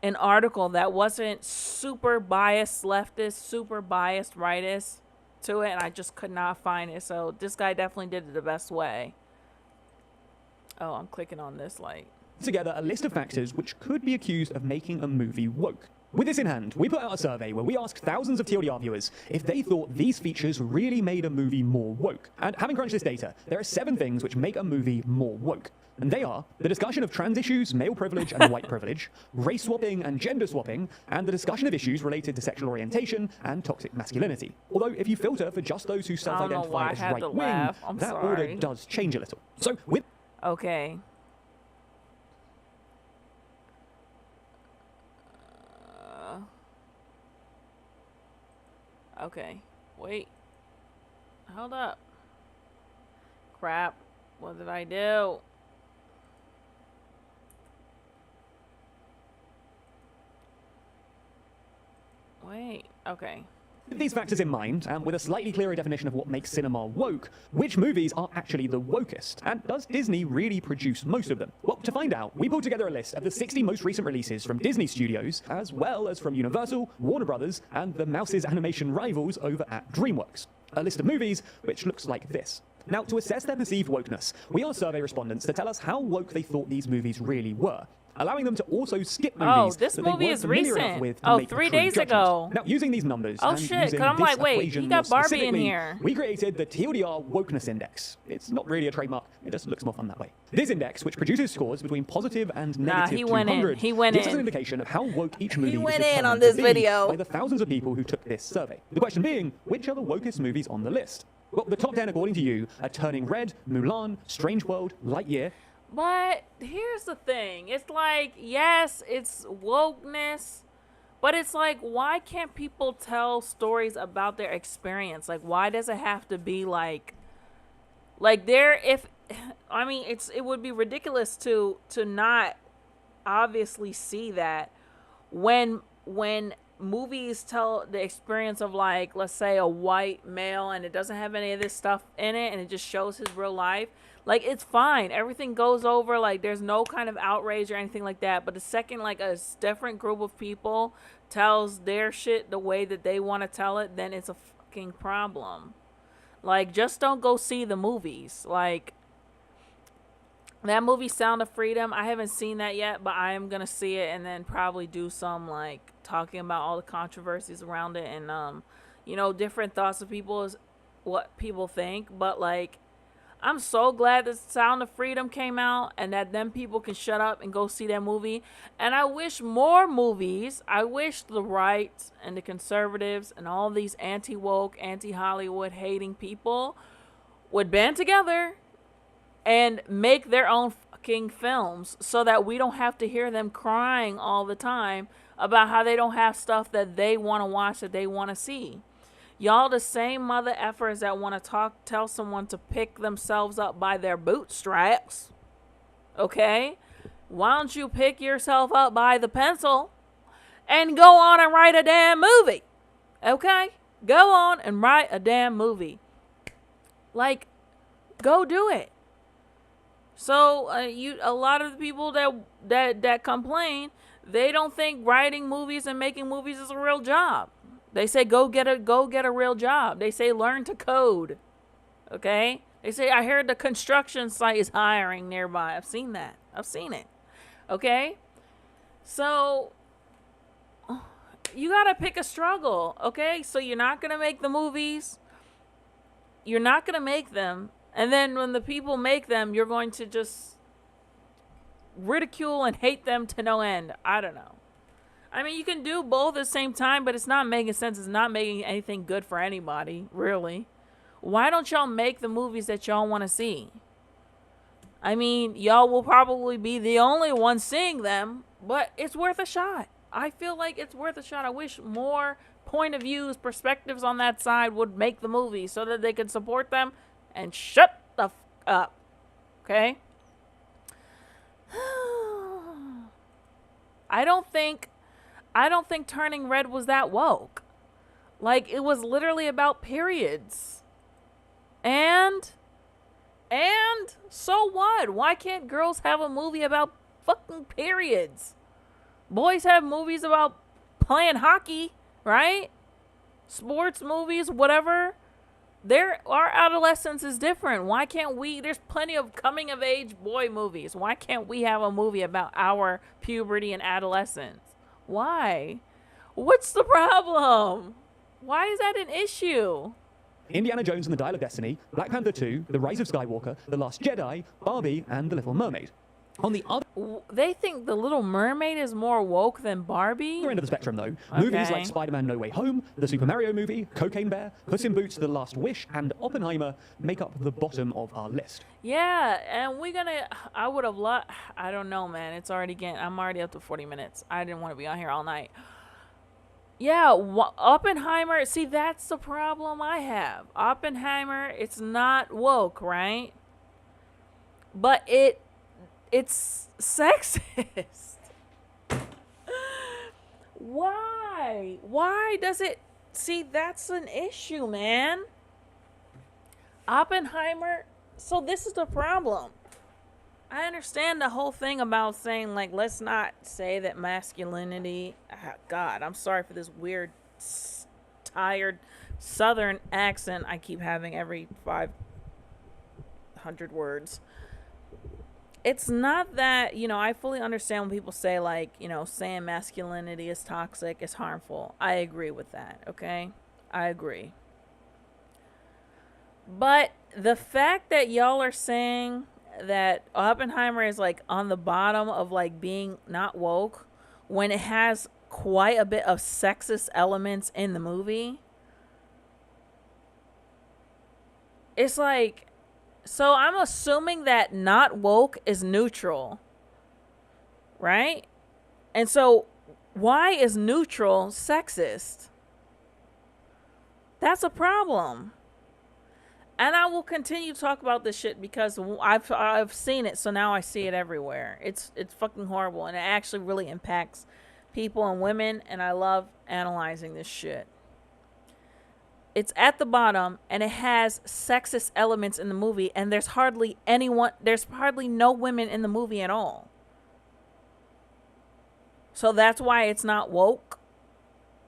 an article that wasn't super biased leftist, super biased rightist to it, and I just could not find it. So this guy definitely did it the best way. Oh, I'm clicking on this like. Together a list of factors which could be accused of making a movie woke. With this in hand, we put out a survey where we asked thousands of TLDR viewers if they thought these features really made a movie more woke. And having crunched this data, there are 7 things which make a movie more woke. And they are the discussion of trans issues, male privilege and white privilege, race swapping and gender swapping, and the discussion of issues related to sexual orientation and toxic masculinity. Although if you filter for just those who self-identify as right-wing, that order does change a little. So with... Okay. Okay, wait. Hold up. Crap. What did I do? Wait. Okay. With these factors in mind, and with a slightly clearer definition of what makes cinema woke, which movies are actually the wokest? And does Disney really produce most of them? Well, to find out, we pulled together a list of the 60 most recent releases from Disney Studios, as well as from Universal, Warner Brothers, and the Mouse's animation rivals over at DreamWorks. A list of movies which looks like this. Now, to assess their perceived wokeness, we asked survey respondents to tell us how woke they thought these movies really were, allowing them to also skip movies this that movie they is weren't familiar recent. enough with to make 3 a true days judgment. ago. Now, using these numbers and shit, using 'cause I'm this like, wait, equation he got more Barbie in specifically, here. we created the TLDR Wokeness Index. It's not really a trademark, it just looks more fun that way. This index, which produces scores between positive and negative he went in. 200, He went gives us in. an indication of how woke each movie went is in on determined to this be video. by the thousands of people who took this survey. The question being, which are the wokest movies on the list? Well, the top 10, according to you, are Turning Red, Mulan, Strange World, Lightyear. But here's the thing. It's like, yes, it's wokeness, but it's like, why can't people tell stories about their experience? Like, why does it have to be like it would be ridiculous to not obviously see that when movies tell the experience of, like, let's say a white male and it doesn't have any of this stuff in it and it just shows his real life, like, it's fine. Everything goes over. Like, there's no kind of outrage or anything like that. But the second, like, a different group of people tells their shit the way that they want to tell it, then it's a fucking problem. Like, just don't go see the movies. Like, that movie Sound of Freedom, I haven't seen that yet, but I am going to see it and then probably do some, like, talking about all the controversies around it and, you know, different thoughts of people's, what people think. But, like, I'm so glad that Sound of Freedom came out and that them people can shut up and go see that movie. And I wish more movies, I wish the right and the conservatives and all these anti-woke, anti-Hollywood hating people would band together and make their own fucking films so that we don't have to hear them crying all the time about how they don't have stuff that they want to watch, that they want to see. Y'all the same mother effers that want to tell someone to pick themselves up by their bootstraps. Okay? Why don't you pick yourself up by the pencil and go on and write a damn movie? Okay? Go on and write a damn movie. Like, go do it. So, a lot of the people that complain, they don't think writing movies and making movies is a real job. They say go get a real job. They say learn to code. Okay? They say I heard the construction site is hiring nearby. I've seen that. I've seen it. Okay? So you got to pick a struggle, okay? So you're not going to make the movies. You're not going to make them. And then when the people make them, you're going to just ridicule and hate them to no end. I don't know. I mean, you can do both at the same time, but it's not making sense. It's not making anything good for anybody, really. Why don't y'all make the movies that y'all want to see? I mean, y'all will probably be the only ones seeing them, but it's worth a shot. I feel like it's worth a shot. I wish more point of views, perspectives on that side would make the movies so that they could support them and shut the f up. Okay? I don't think Turning Red was that woke. Like, it was literally about periods. And so what? Why can't girls have a movie about fucking periods? Boys have movies about playing hockey, right? Sports movies, whatever. Our adolescence is different. Why can't we? There's plenty of coming of age boy movies. Why can't we have a movie about our puberty and adolescence? Why? What's the problem? Why is that an issue? Indiana Jones and the Dial of Destiny, Black Panther 2, The Rise of Skywalker, The Last Jedi, Barbie, and The Little Mermaid. On the other They think The Little Mermaid is more woke than Barbie? end of the spectrum, though, movies like Spider-Man No Way Home, the Super Mario movie, Cocaine Bear, Puss in Boots, The Last Wish, and Oppenheimer make up the bottom of our list. Yeah, and I would have loved, I don't know, man. I'm already up to 40 minutes. I didn't want to be on here all night. Yeah, Oppenheimer, see, that's the problem I have. Oppenheimer, it's not woke, right? But it's sexist. Why? Why does it? See, that's an issue, man. Oppenheimer. So this is the problem. I understand the whole thing about saying, like, let's not say that masculinity. God, I'm sorry for this weird, tired Southern accent I keep having every 500 words. It's not that, I fully understand when people say, like, saying masculinity is toxic, is harmful. I agree with that, okay? I agree. But the fact that y'all are saying that Oppenheimer is, like, on the bottom of, like, being not woke when it has quite a bit of sexist elements in the movie, it's like... So I'm assuming that not woke is neutral, right? And so why is neutral sexist? That's a problem. And I will continue to talk about this shit because I've seen it, so now I see it everywhere. It's fucking horrible, and it actually really impacts people and women, and I love analyzing this shit. It's at the bottom, and it has sexist elements in the movie, and there's hardly no women in the movie at all. So that's why it's not woke,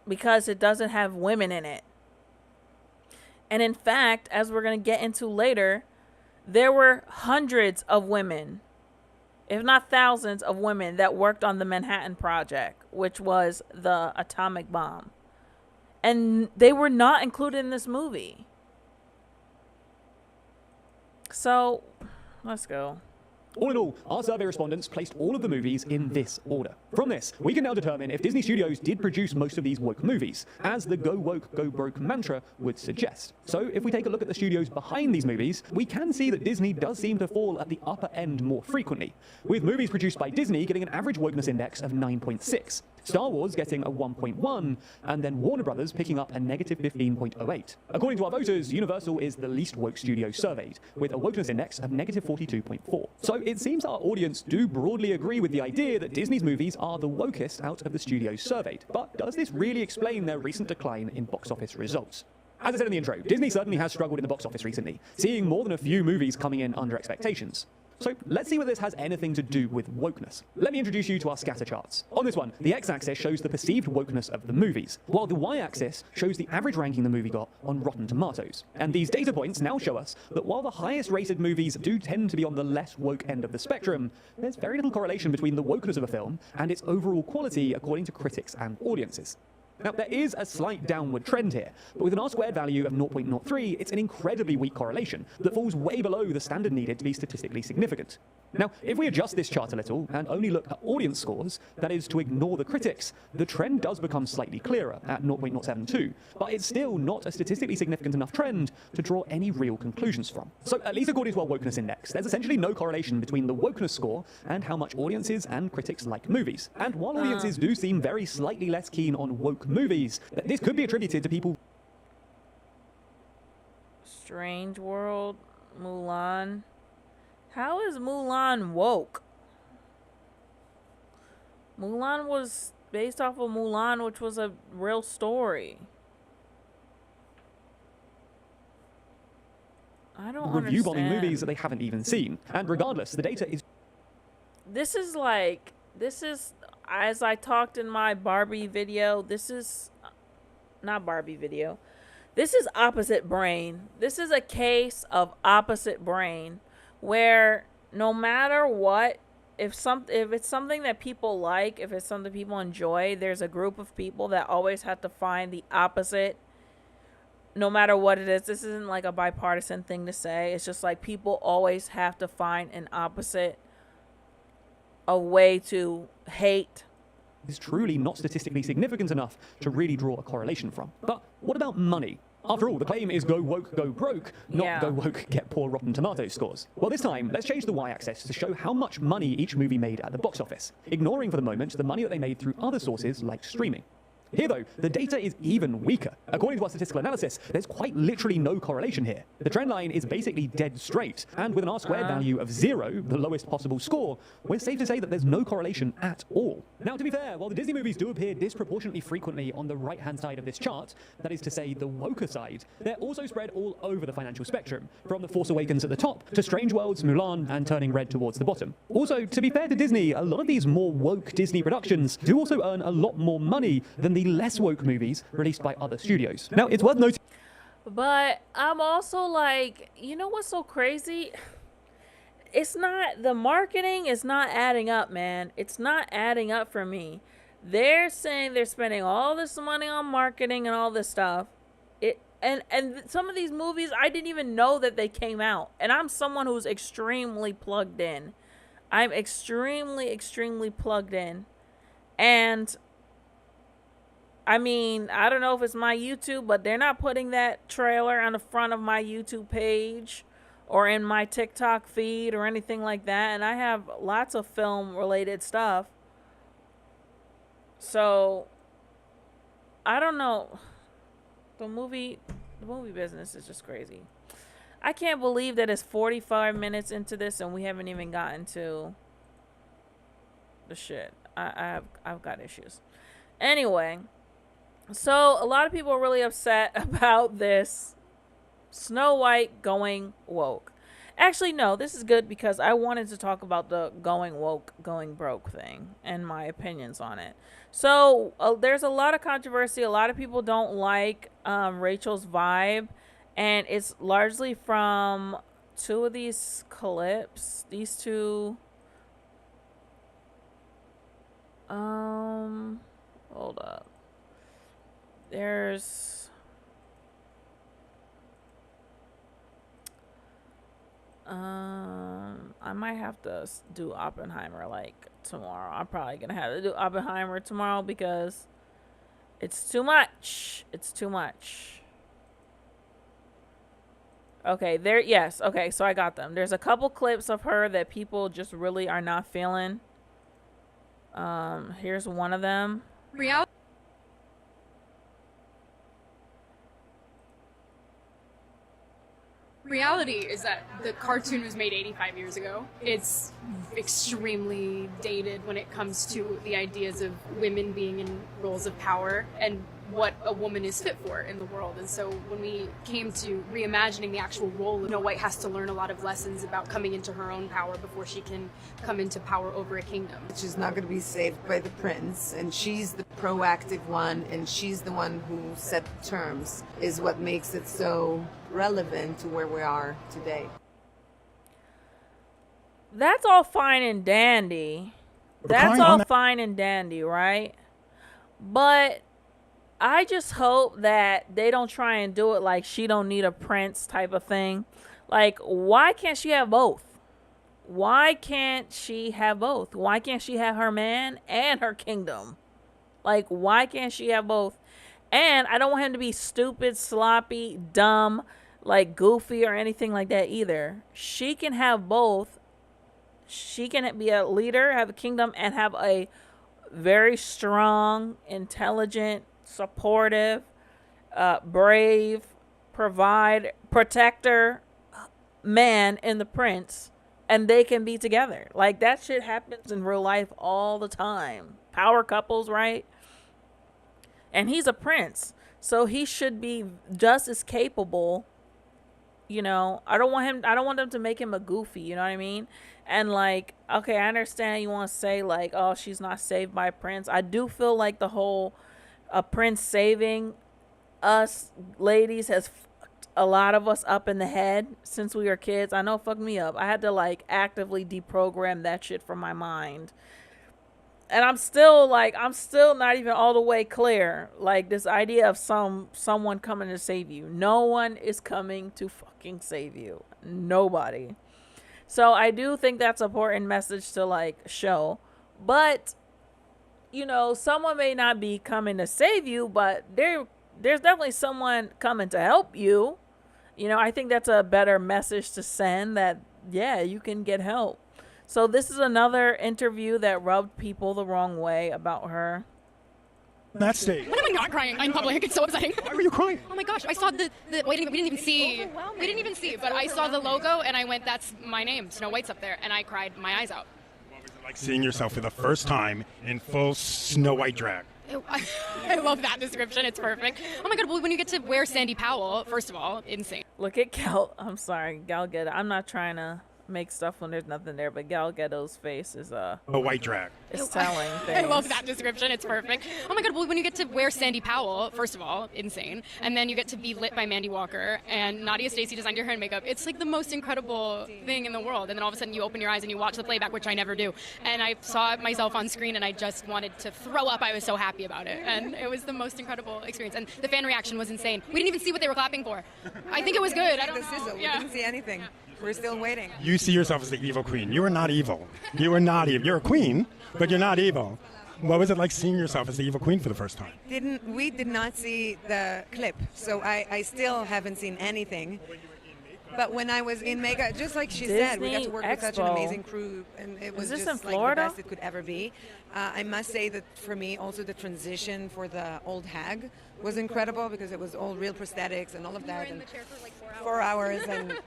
because it doesn't have women in it. And in fact, as we're going to get into later, there were hundreds of women, if not thousands of women, that worked on the Manhattan Project, which was the atomic bomb. And they were not included in this movie. So, let's go. All in all, our survey respondents placed all of the movies in this order. From this, we can now determine if Disney Studios did produce most of these woke movies, as the go woke, go broke mantra would suggest. So if we take a look at the studios behind these movies, we can see that Disney does seem to fall at the upper end more frequently, with movies produced by Disney getting an average wokeness index of 9.6. Star Wars getting a 1.1, and then Warner Brothers picking up a negative 15.08. According to our voters, Universal is the least woke studio surveyed, with a wokeness index of negative 42.4. So it seems our audience do broadly agree with the idea that Disney's movies are the wokest out of the studios surveyed. But does this really explain their recent decline in box office results? As I said in the intro, Disney certainly has struggled in the box office recently, seeing more than a few movies coming in under expectations. So let's see whether this has anything to do with wokeness. Let me introduce you to our scatter charts. On this one, the x-axis shows the perceived wokeness of the movies, while the y-axis shows the average ranking the movie got on Rotten Tomatoes. And these data points now show us that while the highest rated movies do tend to be on the less woke end of the spectrum, there's very little correlation between the wokeness of a film and its overall quality according to critics and audiences. Now, there is a slight downward trend here, but with an R-squared value of 0.03, it's an incredibly weak correlation that falls way below the standard needed to be statistically significant. Now, if we adjust this chart a little and only look at audience scores, that is to ignore the critics, the trend does become slightly clearer at 0.072, but it's still not a statistically significant enough trend to draw any real conclusions from. So, at least according to our wokeness index, there's essentially no correlation between the wokeness score and how much audiences and critics like movies. And while audiences do seem very slightly less keen on woke movies, this could be attributed to people. Strange World, Mulan. How is Mulan woke? Mulan was based off of Mulan, which was a real story. I don't review bombing understand. movies that they haven't even seen. And regardless, the data is This is, as I talked in my Barbie video, this is not Barbie video. This is opposite brain. This is a case of opposite brain, where no matter what, if it's something that people like, if it's something people enjoy, there's a group of people that always have to find the opposite, no matter what it is. This isn't like a bipartisan thing to say. It's just like people always have to find an opposite, a way to hate. is truly not statistically significant enough to really draw a correlation from. But what about money? After all, the claim is go woke, go broke, not go woke, get poor Rotten Tomatoes scores. Well, this time, let's change the y-axis to show how much money each movie made at the box office, ignoring for the moment the money that they made through other sources like streaming. Here, though, the data is even weaker. According to our statistical analysis, there's quite literally no correlation here. The trend line is basically dead straight, and with an R-squared value of 0, the lowest possible score, we're safe to say that there's no correlation at all. Now, to be fair, while the Disney movies do appear disproportionately frequently on the right-hand side of this chart, that is to say, the woker side, they're also spread all over the financial spectrum, from The Force Awakens at the top, to Strange Worlds, Mulan, and Turning Red towards the bottom. Also, to be fair to Disney, a lot of these more woke Disney productions do also earn a lot more money than the less woke movies released by other studios. Now, it's worth noting. But I'm also like, you know what's so crazy? It's not, the marketing is not adding up, man. It's not adding up for me. They're saying they're spending all this money on marketing and all this stuff. And some of these movies, I didn't even know that they came out. And I'm someone who's extremely plugged in. I'm extremely plugged in. And I mean, I don't know if it's my YouTube, but they're not putting that trailer on the front of my YouTube page or in my TikTok feed or anything like that. And I have lots of film related stuff. So I don't know. The movie business is just crazy. I can't believe that it's 45 minutes into this and we haven't even gotten to the shit. I've got issues. Anyway, so a lot of people are really upset about this Snow White going woke. Actually, no, this is good because I wanted to talk about the going woke, going broke thing and my opinions on it. So there's a lot of controversy. A lot of people don't like Rachel's vibe, and it's largely from two of these clips. These two. Hold up. There's. I might have to do Oppenheimer like tomorrow. I'm probably gonna have to do Oppenheimer tomorrow because it's too much. It's too much. Okay, there. Yes. Okay, so I got them. There's a couple clips of her that people just really are not feeling. Here's one of them. Reality is that the cartoon was made 85 years ago. It's extremely dated when it comes to the ideas of women being in roles of power and what a woman is fit for in the world. And so when we came to reimagining the actual role, Snow White has to learn a lot of lessons about coming into her own power before she can come into power over a kingdom. She's not going to be saved by the prince, and she's the proactive one, and she's the one who set the terms, is what makes it so relevant to where we are today. That's all fine and dandy. That's all fine and dandy, right? But I just hope that they don't try and do it like she don't need a prince type of thing. Like, why can't she have both? Why can't she have both? Why can't she have her man and her kingdom? Like, why can't she have both? And I don't want him to be stupid, sloppy, dumb, like goofy or anything like that either. She can have both. She can be a leader, have a kingdom, and have a very strong, intelligent, supportive, brave, protector man in the prince, and they can be together. Like, that shit happens in real life all the time. Power couples, right? And he's a prince, so he should be just as capable. You know, I don't want them to make him a goofy, you know what I mean? And like, okay, I understand you want to say like, oh, she's not saved by a prince. I do feel like the whole a prince saving us ladies has fucked a lot of us up in the head since we were kids. I know it fucked me up. I had to like actively deprogram that shit from my mind. And I'm still not even all the way clear. Like, this idea of someone coming to save you. No one is coming to fucking save you. Nobody. So I do think that's an important message to like show. But, you know, someone may not be coming to save you, but there's definitely someone coming to help you. You know, I think that's a better message to send, that, yeah, you can get help. So this is another interview that rubbed people the wrong way about her. That stage. When am I not crying in public? It's so upsetting. Why were you crying? Oh my gosh, I saw we didn't even see, but I saw the logo and I went, that's my name, Snow White's up there, and I cried my eyes out. What was it like seeing yourself for the first time in full Snow White drag? I love that description. It's perfect. Oh my god, well, when you get to wear Sandy Powell, first of all, insane. Look at Gal Gadot. I'm not trying to make stuff when there's nothing there, but Gal Gadot's face is a white drag. It's telling things. I love that description. It's perfect. Oh my god, well, when you get to wear Sandy Powell, first of all, insane, and then you get to be lit by Mandy Walker, and Nadia Stacey designed your hair and makeup. It's like the most incredible thing in the world. And then all of a sudden you open your eyes and you watch the playback, which I never do, and I saw myself on screen and I just wanted to throw up. I was so happy about it, and it was the most incredible experience, and the fan reaction was insane. We didn't even see what they were clapping for. I think it was good. I don't know. We didn't see anything. We're still waiting. You see yourself as the evil queen. You are not evil. You are not evil. You're a queen, but you're not evil. What was it like seeing yourself as the evil queen for the first time? We did not see the clip, so I still haven't seen anything. But when I was in Mega, just like she said, we got to work with such an amazing crew, and it was just like the best it could ever be. I must say that for me, also the transition for the old hag was incredible because it was all real prosthetics and all of that. You were in the chair for like 4 hours. 4 hours, and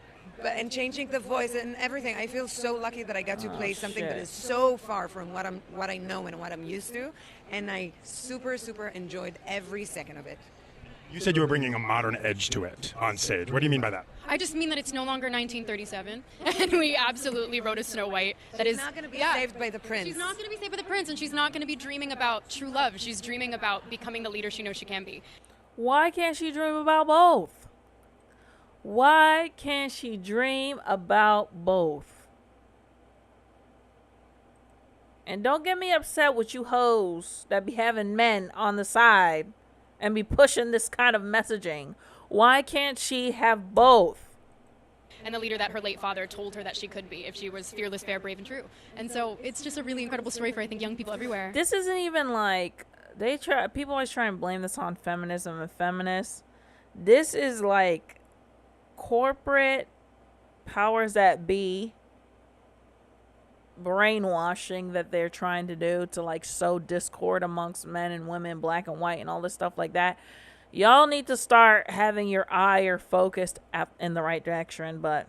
and changing the voice and everything. I feel so lucky that I got to play something that is so far from what I know and what I'm used to, and I super enjoyed every second of it. You said you were bringing a modern edge to it on stage. What do you mean by that? I just mean that it's no longer 1937, and we absolutely wrote a Snow White that is not going to be saved by the prince. She's not going to be saved by the prince, and she's not going to be dreaming about true love. She's dreaming about becoming the leader she knows she can be. Why can't she dream about both? Why can't she dream about both? And don't get me upset with you hoes that be having men on the side and be pushing this kind of messaging. Why can't she have both? And the leader that her late father told her that she could be if she was fearless, fair, brave, and true. And so it's just a really incredible story for, I think, young people everywhere. This isn't even like, people always try and blame this on feminism and feminists. This is like corporate powers that be brainwashing that they're trying to do to like sow discord amongst men and women, black and white, and all this stuff like that. Y'all need to start having your ire focused in the right direction, but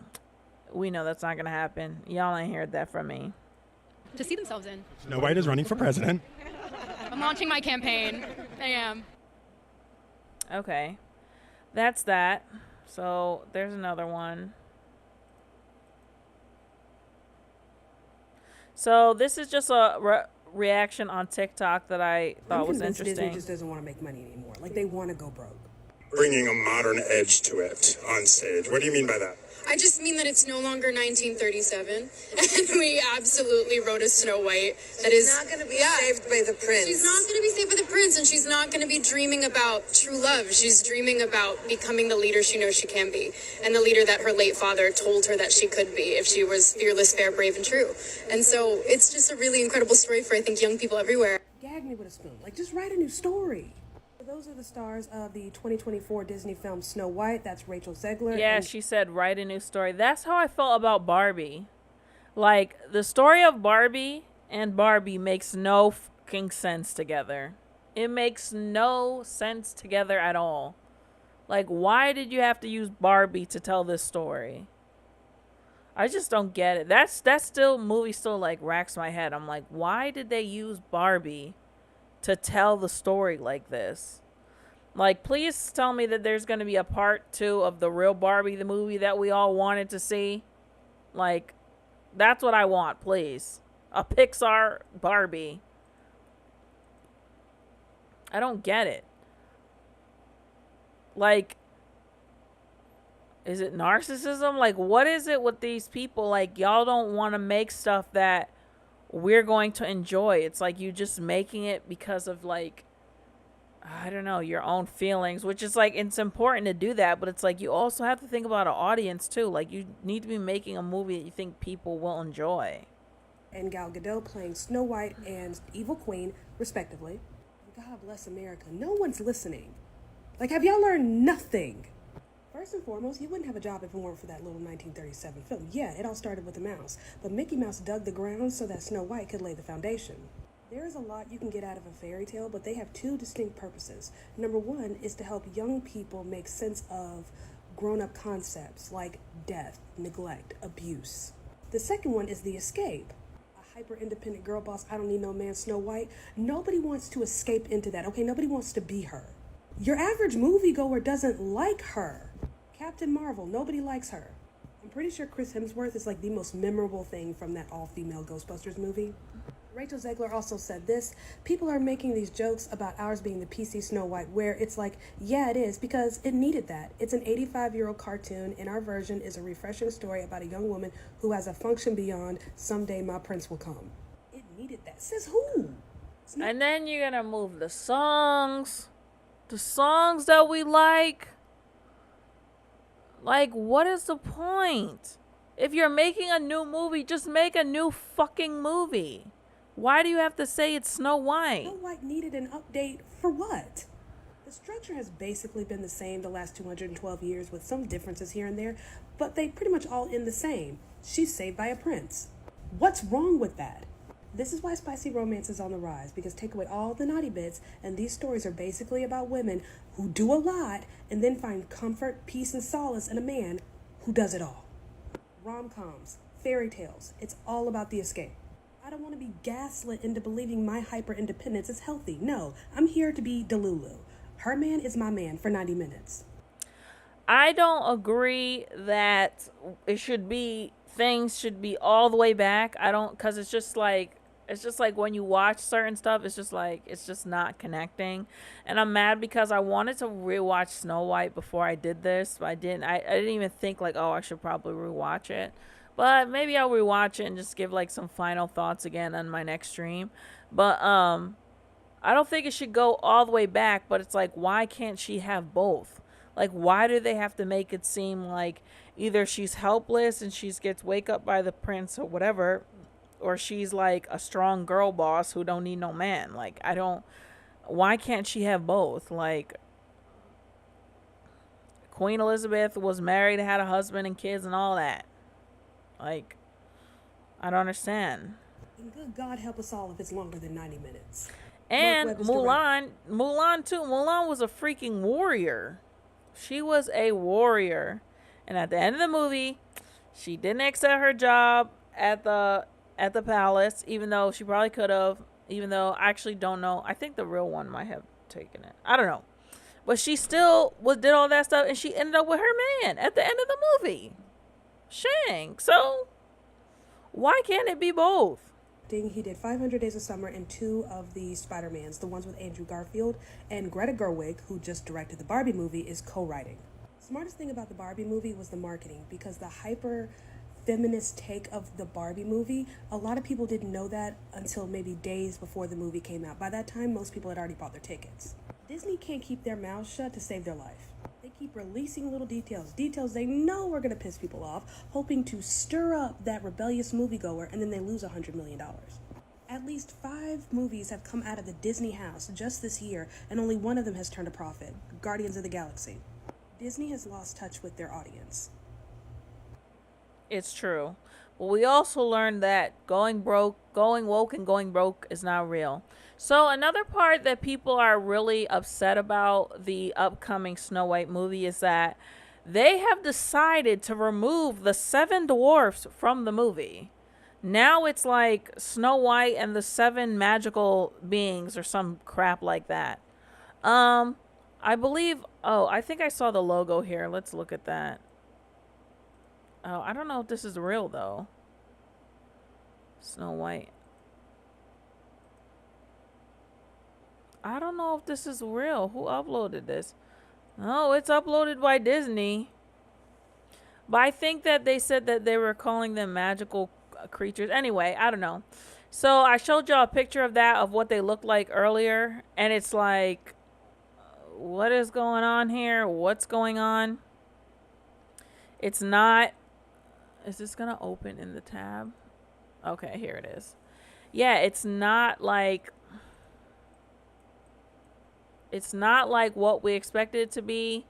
we know that's not gonna happen. Y'all ain't heard that from me. To see themselves in. Snow White is running for president. I'm launching my campaign. I am. Okay, that's that. So there's another one. So this is just a reaction on TikTok that I thought was interesting. Disney just doesn't want to make money anymore. Like, they want to go broke. Bringing a modern edge to it on stage. What do you mean by that? I just mean that it's no longer 1937, and we absolutely wrote a Snow White that is not going to be saved by the prince. She's not going to be saved by the prince, and she's not going to be dreaming about true love. She's dreaming about becoming the leader she knows she can be, and the leader that her late father told her that she could be if she was fearless, fair, brave, and true. And so it's just a really incredible story for, I think, young people everywhere. Gag me with a spoon. Like, just write a new story. Those are the stars of the 2024 Disney film Snow White. That's Rachel Zegler. Yeah, she said, write a new story. That's how I felt about Barbie. Like, the story of Barbie and Barbie makes no fucking sense together. It makes no sense together at all. Like, why did you have to use Barbie to tell this story? I just don't get it. That movie still, like, racks my head. I'm like, why did they use Barbie to tell the story like this? Like, please tell me that there's going to be a part 2 of the real Barbie, the movie that we all wanted to see. Like, that's what I want, please. A Pixar Barbie. I don't get it. Like, is it narcissism? Like, what is it with these people? Like, y'all don't want to make stuff that we're going to enjoy. It's like you just making it because of, like, I don't know, your own feelings, which is like, it's important to do that, but it's like you also have to think about an audience too. Like, you need to be making a movie that you think people will enjoy. And Gal Gadot playing Snow White and Evil Queen, respectively. God bless America. No one's listening. Like, have y'all learned nothing? First and foremost, you wouldn't have a job if it weren't for that little 1937 film. Yeah, it all started with a mouse, but Mickey Mouse dug the ground so that Snow White could lay the foundation. There is a lot you can get out of a fairy tale, but they have two distinct purposes. Number one is to help young people make sense of grown-up concepts like death, neglect, abuse. The second one is the escape. A hyper-independent girl boss, I don't need no man, Snow White. Nobody wants to escape into that, okay? Nobody wants to be her. Your average moviegoer doesn't like her. Captain Marvel, nobody likes her. I'm pretty sure Chris Hemsworth is like the most memorable thing from that all-female Ghostbusters movie. Rachel Zegler also said this: people are making these jokes about ours being the PC Snow White, where it's like, yeah, it is, because it needed that. It's an 85-year-old cartoon, and our version is a refreshing story about a young woman who has a function beyond someday my prince will come. It needed that. Says who? And then you're gonna move the songs that we like. Like, what is the point? If you're making a new movie, just make a new fucking movie. Why do you have to say it's Snow White? Snow White needed an update for what? The structure has basically been the same the last 212 years with some differences here and there, but they pretty much all end the same. She's saved by a prince. What's wrong with that? This is why spicy romance is on the rise, because take away all the naughty bits, and these stories are basically about women who do a lot and then find comfort, peace, and solace in a man who does it all. rom-coms, fairy tales. It's all about the escape. I don't want to be gaslit into believing my hyper-independence is healthy. No, I'm here to be Delulu. Her man is my man for 90 minutes. I don't agree that things should be all the way back. I don't, because it's just like when you watch certain stuff, it's just not connecting. And I'm mad because I wanted to rewatch Snow White before I did this, but I didn't even think like, oh, I should probably rewatch it. But maybe I'll rewatch it and just give like some final thoughts again on my next stream. But I don't think it should go all the way back, but it's like, why can't she have both? Like, why do they have to make it seem like either she's helpless and she gets wake up by the prince or whatever, or she's like a strong girl boss who don't need no man? Like, why can't she have both? Like, Queen Elizabeth was married, had a husband and kids and all that. Like, I don't understand. And good God help us all if it's longer than 90 minutes. And Mulan too. Mulan was a freaking warrior. She was a warrior. And at the end of the movie, she didn't accept her job at the palace, even though she probably could have, even though I actually don't know. I think the real one might have taken it. I don't know. But she still did all that stuff, and she ended up with her man at the end of the movie. Shang. So why can't it be both? He did 500 Days of Summer and 2 of the Spider-Mans, the ones with Andrew Garfield, and Greta Gerwig, who just directed the Barbie movie, is co-writing. Smartest thing about the Barbie movie was the marketing, because the hyper feminist take of the Barbie movie, a lot of people didn't know that until maybe days before the movie came out. By that time, most people had already bought their tickets. Disney can't keep their mouths shut to save their life. They keep releasing little details they know are going to piss people off, hoping to stir up that rebellious moviegoer, and then they lose $100 million. At least 5 movies have come out of the Disney house just this year, and only one of them has turned a profit, Guardians of the Galaxy. Disney has lost touch with their audience. It's true. But we also learned that going woke and going broke is not real. So another part that people are really upset about the upcoming Snow White movie is that they have decided to remove the 7 dwarfs from the movie. Now it's like Snow White and the 7 magical beings or some crap like that. I believe, I think I saw the logo here. Let's look at that. Oh, I don't know if this is real though. Snow White. I don't know if this is real. Who uploaded this? Oh, it's uploaded by Disney. But I think that they said that they were calling them magical creatures. Anyway, I don't know. So I showed y'all a picture of that, of what they looked like earlier. And it's like, what is going on here? What's going on? It's not. Is this going to open in the tab? Okay, here it is. Yeah, it's not like what we expected it to be.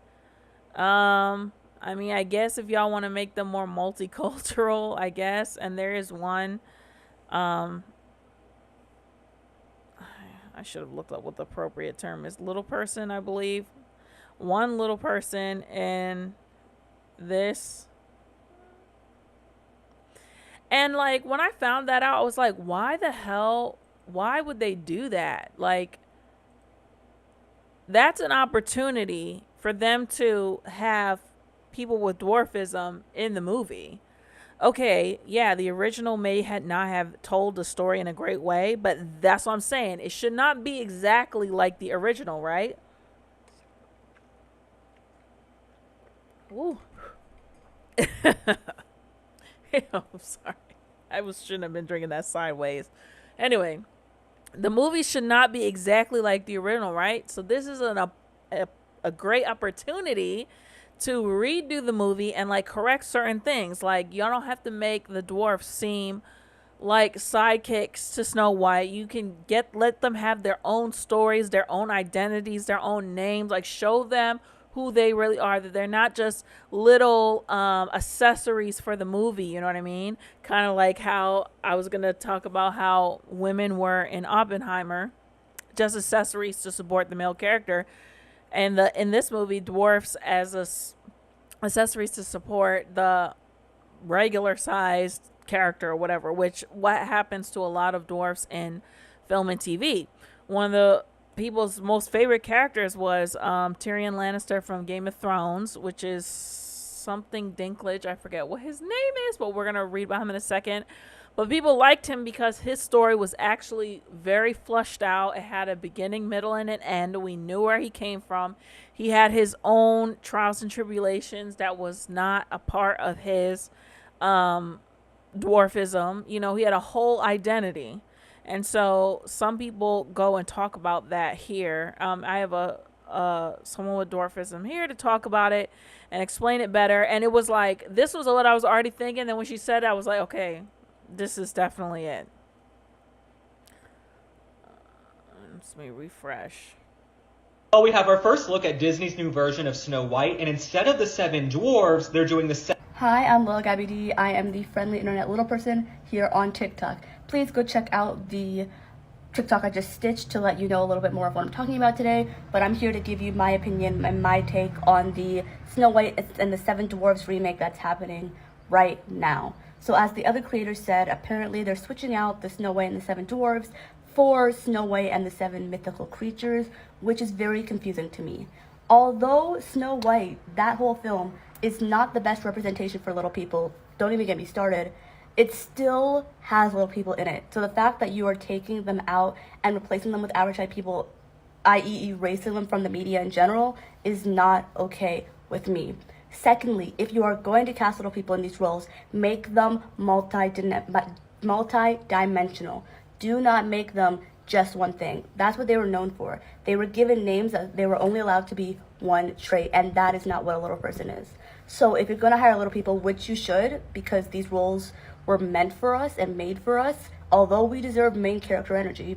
I mean, I guess if y'all want to make them more multicultural, I guess. And there is one. I should have looked up what the appropriate term is. Little person, I believe. One little person in this. And like when I found that out, I was like, why would they do that? Like, that's an opportunity for them to have people with dwarfism in the movie. Okay, yeah, the original may not have told the story in a great way, but that's what I'm saying. It should not be exactly like the original, right? Ooh. I'm sorry. Shouldn't have been drinking that sideways. Anyway, the movie should not be exactly like the original, right? So this is a great opportunity to redo the movie and like correct certain things. Like, y'all don't have to make the dwarfs seem like sidekicks to Snow White. You can let them have their own stories, their own identities, their own names. Like, show them who they really are, that they're not just little accessories for the movie, you know what I mean? Kind of like how I was going to talk about how women were in Oppenheimer, just accessories to support the male character. And in this movie, dwarfs as accessories to support the regular sized character or whatever, which what happens to a lot of dwarfs in film and TV. One of the people's most favorite characters was Tyrion Lannister from Game of Thrones, which is something Dinklage. I forget what his name is, but we're going to read about him in a second. But people liked him because his story was actually very flushed out. It had a beginning, middle, and an end. We knew where he came from. He had his own trials and tribulations that was not a part of his dwarfism. You know, he had a whole identity. And so some people go and talk about that here. I have someone with dwarfism here to talk about it and explain it better. And it was like, this was what I was already thinking. And when she said it, I was like, okay, this is definitely it. Let me refresh. Well, we have our first look at Disney's new version of Snow White, and instead of the 7 dwarves, they're doing the Hi, I'm Lil Gabby D. I am the friendly internet little person here on TikTok. Please go check out the TikTok I just stitched to let you know a little bit more of what I'm talking about today, but I'm here to give you my opinion and my take on the Snow White and the 7 Dwarves remake that's happening right now. So as the other creators said, apparently they're switching out the Snow White and the 7 Dwarves for Snow White and the 7 mythical creatures, which is very confusing to me. Although Snow White, that whole film, is not the best representation for little people, don't even get me started, it still has little people in it. So the fact that you are taking them out and replacing them with average type people, i.e. erasing them from the media in general, is not okay with me. Secondly, if you are going to cast little people in these roles, make them multi-dimensional. Do not make them just one thing. That's what they were known for. They were given names that they were only allowed to be one trait, and that is not what a little person is. So if you're going to hire little people, which you should, because these roles were meant for us and made for us, although we deserve main character energy,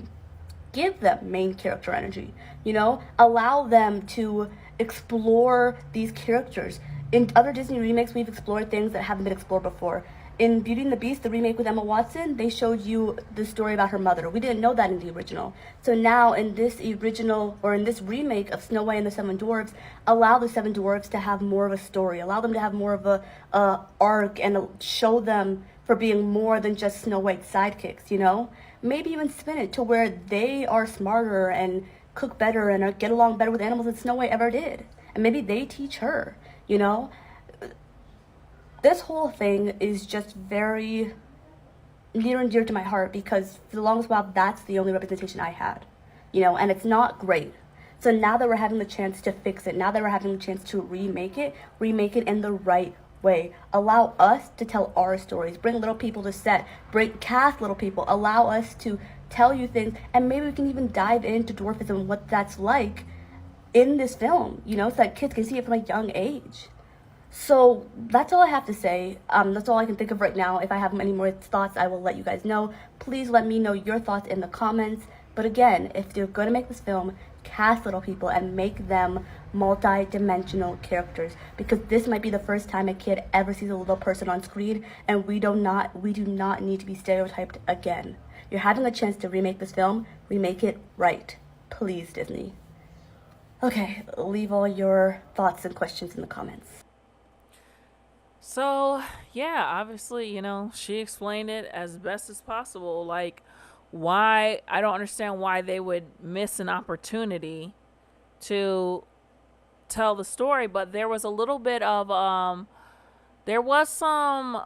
give them main character energy. You know, allow them to explore these characters. In other Disney remakes, we've explored things that haven't been explored before. In Beauty and the Beast, the remake with Emma Watson, they showed you the story about her mother. We didn't know that in the original. So now in this original, or in this remake of Snow White and the 7 Dwarves, allow the 7 Dwarves to have more of a story. Allow them to have more of a arc, and show them for being more than just Snow White's sidekicks, you know? Maybe even spin it to where they are smarter and cook better and get along better with animals than Snow White ever did. And maybe they teach her, you know? This whole thing is just very near and dear to my heart because for the longest while, that's the only representation I had, you know, and it's not great. So now that we're having the chance to fix it, now that we're having the chance to remake it in the right way. Allow us to tell our stories. Bring little people to set. Cast little people. Allow us to tell you things, and maybe we can even dive into dwarfism and what that's like in this film, you know, so that kids can see it from a young age. So that's all I have to say. That's all I can think of right now. If I have any more thoughts, I will let you guys know. Please let me know your thoughts in the comments. But again, if you're going to make this film, cast little people and make them multi-dimensional characters, because this might be the first time a kid ever sees a little person on screen, and we do not need to be stereotyped again. You're having a chance to remake this film. Remake it right. Please, Disney. Okay, leave all your thoughts and questions in the comments. So, yeah, obviously, you know, she explained it as best as possible. Like, why, I don't understand why they would miss an opportunity to tell the story, but there was a little bit of, there was some,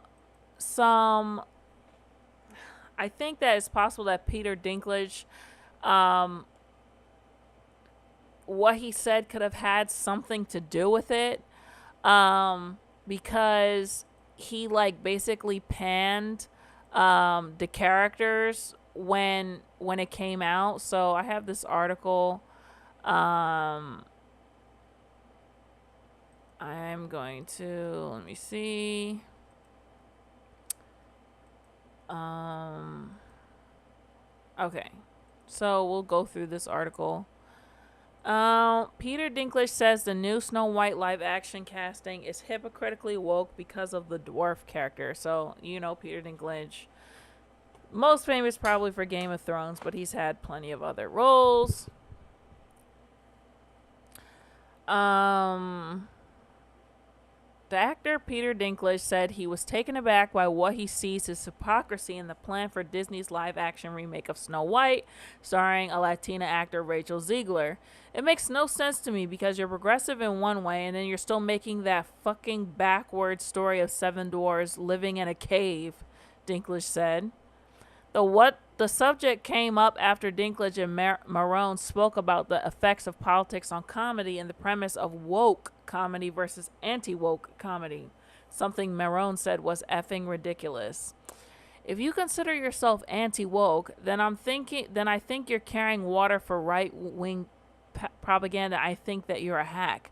I think that it's possible that Peter Dinklage, what he said could have had something to do with it. Because he like basically panned the characters when it came out. So I have this article. I'm going to, let me see. Okay, so we'll go through this article. Peter Dinklage says the new Snow White live action casting is hypocritically woke because of the dwarf character. So, you know, Peter Dinklage, most famous probably for Game of Thrones, but he's had plenty of other roles. The actor Peter Dinklage said he was taken aback by what he sees as hypocrisy in the plan for Disney's live-action remake of Snow White, starring a Latina actor, Rachel Zegler. It makes no sense to me because you're progressive in one way and then you're still making that fucking backward story of 7 dwarves living in a cave, Dinklage said. The subject came up after Dinklage and Marone spoke about the effects of politics on comedy and the premise of woke comedy versus anti-woke comedy. Something Marone said was effing ridiculous. If you consider yourself anti-woke, then I think you're carrying water for right-wing propaganda. I think that you're a hack.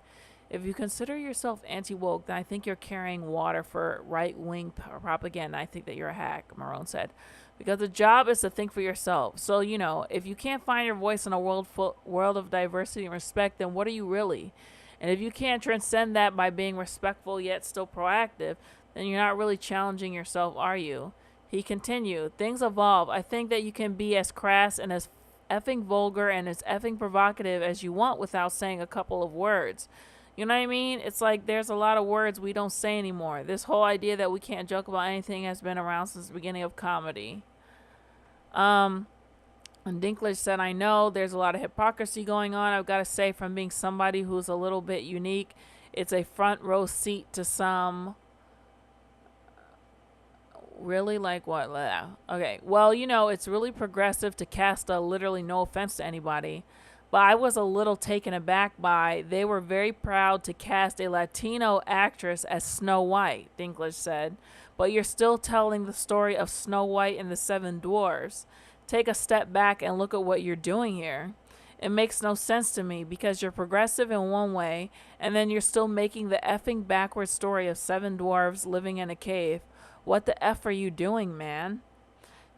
If you consider yourself anti-woke, then I think you're carrying water for right-wing propaganda. I think that you're a hack, Marone said. Because the job is to think for yourself. So, if you can't find your voice in a world of diversity and respect, then what are you really? And if you can't transcend that by being respectful yet still proactive, then you're not really challenging yourself, are you? He continued, things evolve. I think that you can be as crass and as effing vulgar and as effing provocative as you want without saying a couple of words. You know what I mean? It's like there's a lot of words we don't say anymore. This whole idea that we can't joke about anything has been around since the beginning of comedy. And Dinklage said, I know there's a lot of hypocrisy going on. I've got to say, from being somebody who's a little bit unique, it's a front row seat to some... Really? Like what? Okay. Well, it's really progressive to cast a, literally no offense to anybody, but I was a little taken aback by they were very proud to cast a Latino actress as Snow White, Dinklage said, but you're still telling the story of Snow White and the 7 Dwarves. Take a step back and look at what you're doing here. It makes no sense to me because you're progressive in one way and then you're still making the effing backward story of 7 dwarves living in a cave. What the F are you doing, man?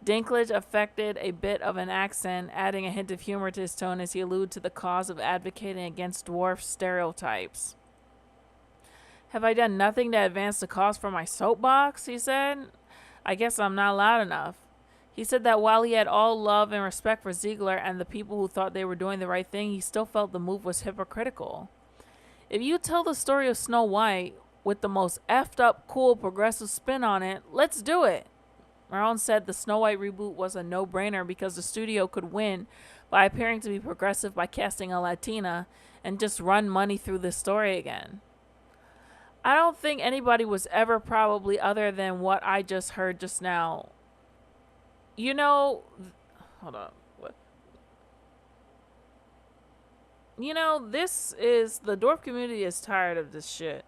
Dinklage affected a bit of an accent, adding a hint of humor to his tone as he alluded to the cause of advocating against dwarf stereotypes. Have I done nothing to advance the cause for my soapbox? He said. I guess I'm not loud enough. He said that while he had all love and respect for Zegler and the people who thought they were doing the right thing, he still felt the move was hypocritical. If you tell the story of Snow White with the most effed up, cool, progressive spin on it, let's do it. Marone said the Snow White reboot was a no-brainer because the studio could win by appearing to be progressive by casting a Latina and just run money through the story again. I don't think anybody was ever probably other than what I just heard just now. Hold on. What? The dwarf community is tired of this shit.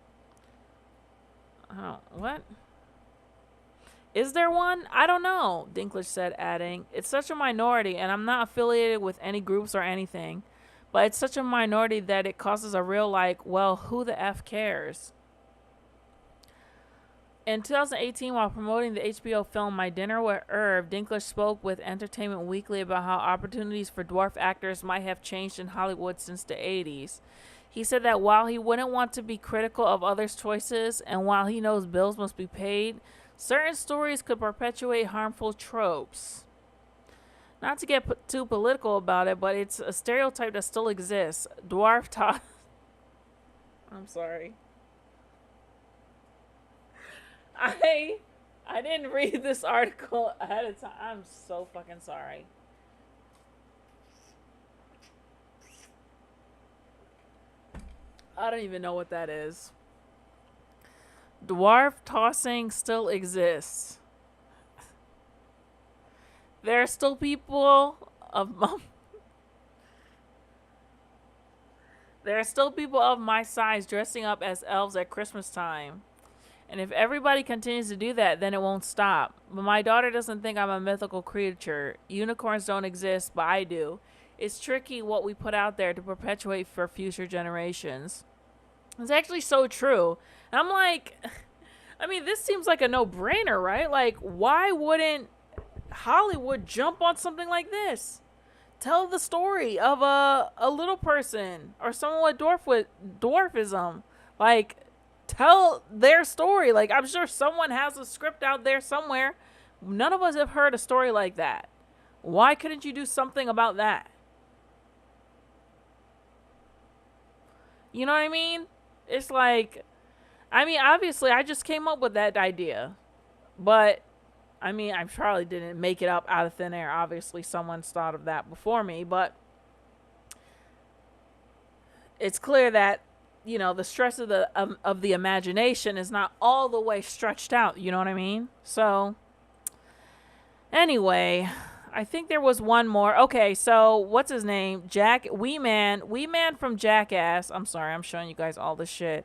Oh, what? Is there one? I don't know, Dinklage said, adding, it's such a minority, and I'm not affiliated with any groups or anything, but it's such a minority that it causes a real, well, who the F cares? In 2018, while promoting the HBO film My Dinner with Irv, Dinklage spoke with Entertainment Weekly about how opportunities for dwarf actors might have changed in Hollywood since the 80s. He said that while he wouldn't want to be critical of others' choices, and while he knows bills must be paid, certain stories could perpetuate harmful tropes. Not to get too political about it, but it's a stereotype that still exists. I'm sorry. I didn't read this article ahead of time. I'm so fucking sorry. I don't even know what that is. Dwarf tossing still exists. There are still people of my size dressing up as elves at Christmas time. And if everybody continues to do that, then it won't stop. But my daughter doesn't think I'm a mythical creature. Unicorns don't exist, but I do. It's tricky what we put out there to perpetuate for future generations. It's actually so true. And I'm like, this seems like a no-brainer, right? Like, why wouldn't Hollywood jump on something like this? Tell the story of a little person or someone with dwarfism. Like, tell their story. Like, I'm sure someone has a script out there somewhere. None of us have heard a story like that. Why couldn't you do something about that? You know what I mean? It's like, I mean, obviously, I just came up with that idea. But, I mean, I probably didn't make it up out of thin air. Obviously, someone's thought of that before me. But it's clear that, you know, the stress of the imagination is not all the way stretched out. You know what I mean? So, anyway, I think there was one more. Okay, so what's his name? Wee Man from Jackass. I'm sorry, I'm showing you guys all this shit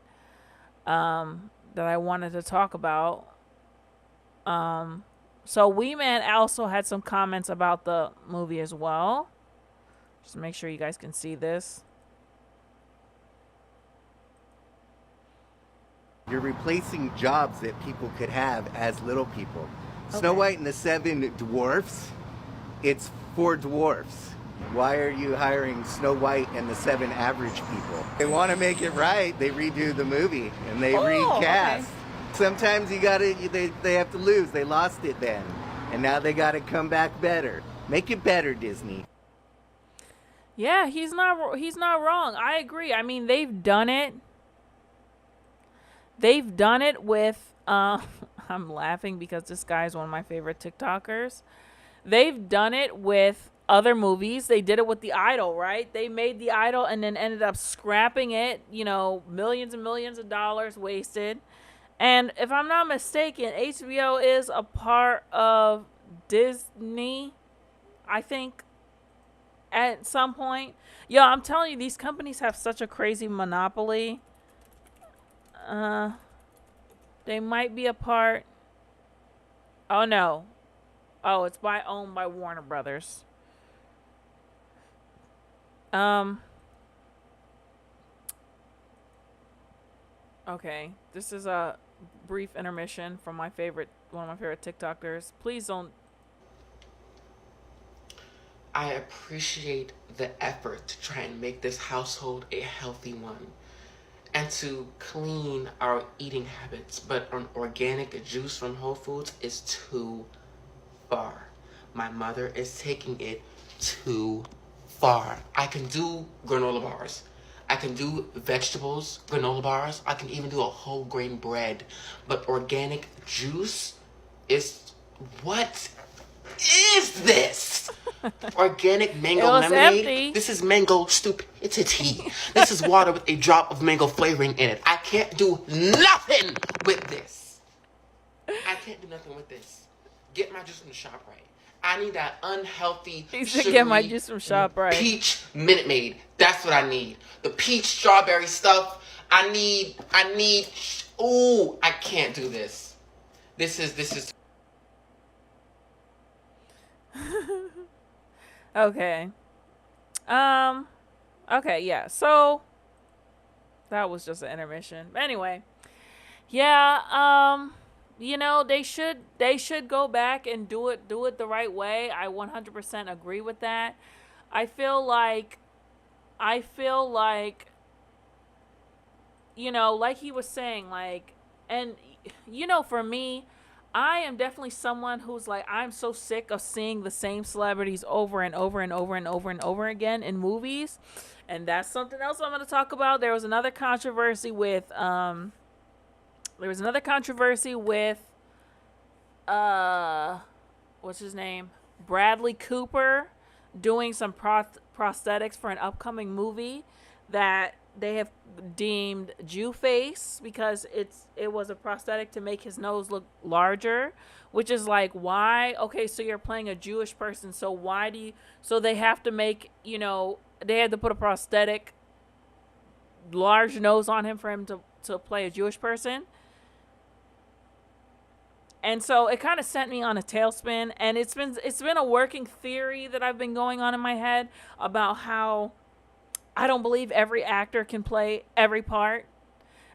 that I wanted to talk about. So Wee Man also had some comments about the movie as well. Just make sure you guys can see this. You're replacing jobs that people could have as little people. Okay. Snow White and the Seven Dwarfs, it's for dwarfs. Why are you hiring Snow White and the 7 average people? They want to make it right. They redo the movie and they recast. Okay. Sometimes they have to lose. They lost it then. And now they got to come back better. Make it better, Disney. Yeah, he's not wrong. I agree. I mean, they've done it. They've done it with, I'm laughing because this guy's one of my favorite TikTokers. They've done it with other movies. They did it with The Idol, right? They made The Idol and then ended up scrapping it, you know, millions and millions of dollars wasted. And if I'm not mistaken, HBO is a part of Disney, I think, at some point. Yo, I'm telling you, these companies have such a crazy monopoly. They might be a part. Oh no. Oh, it's owned by Warner Brothers. Okay, this is a brief intermission from one of my favorite TikTokers. Please don't. I appreciate the effort to try and make this household a healthy one and to clean our eating habits, but an organic juice from Whole Foods is too far. My mother is taking it too far. I can do granola bars. I can do vegetables, granola bars. I can even do a whole grain bread. But organic juice is, what is this? Organic mango lemonade? Empty. This is mango stupidity. This is water with a drop of mango flavoring in it. I can't do nothing with this. I can't do nothing with this. Get my juice from the shop right. I need that unhealthy, sugary, get my juice from ShopRite. Peach Minute Maid. That's what I need. The peach strawberry stuff. I need. Ooh, I can't do this. This is. Okay. Okay, yeah. So that was just an intermission. Anyway, yeah. You know, they should go back and do it the right way. I 100% agree with that. I feel like, you know, like he was saying, like, and you know, for me, I am definitely someone who's like, I'm so sick of seeing the same celebrities over and over and over and over and over again in movies. And that's something else I'm going to talk about. There was another controversy with, what's his name? Bradley Cooper doing some prosthetics for an upcoming movie that they have deemed Jew face because it was a prosthetic to make his nose look larger, which is like, why? Okay, so you're playing a Jewish person, so so they have to make, you know, they had to put a prosthetic large nose on him for him to play a Jewish person. And so it kind of sent me on a tailspin, and it's been a working theory that I've been going on in my head about how I don't believe every actor can play every part.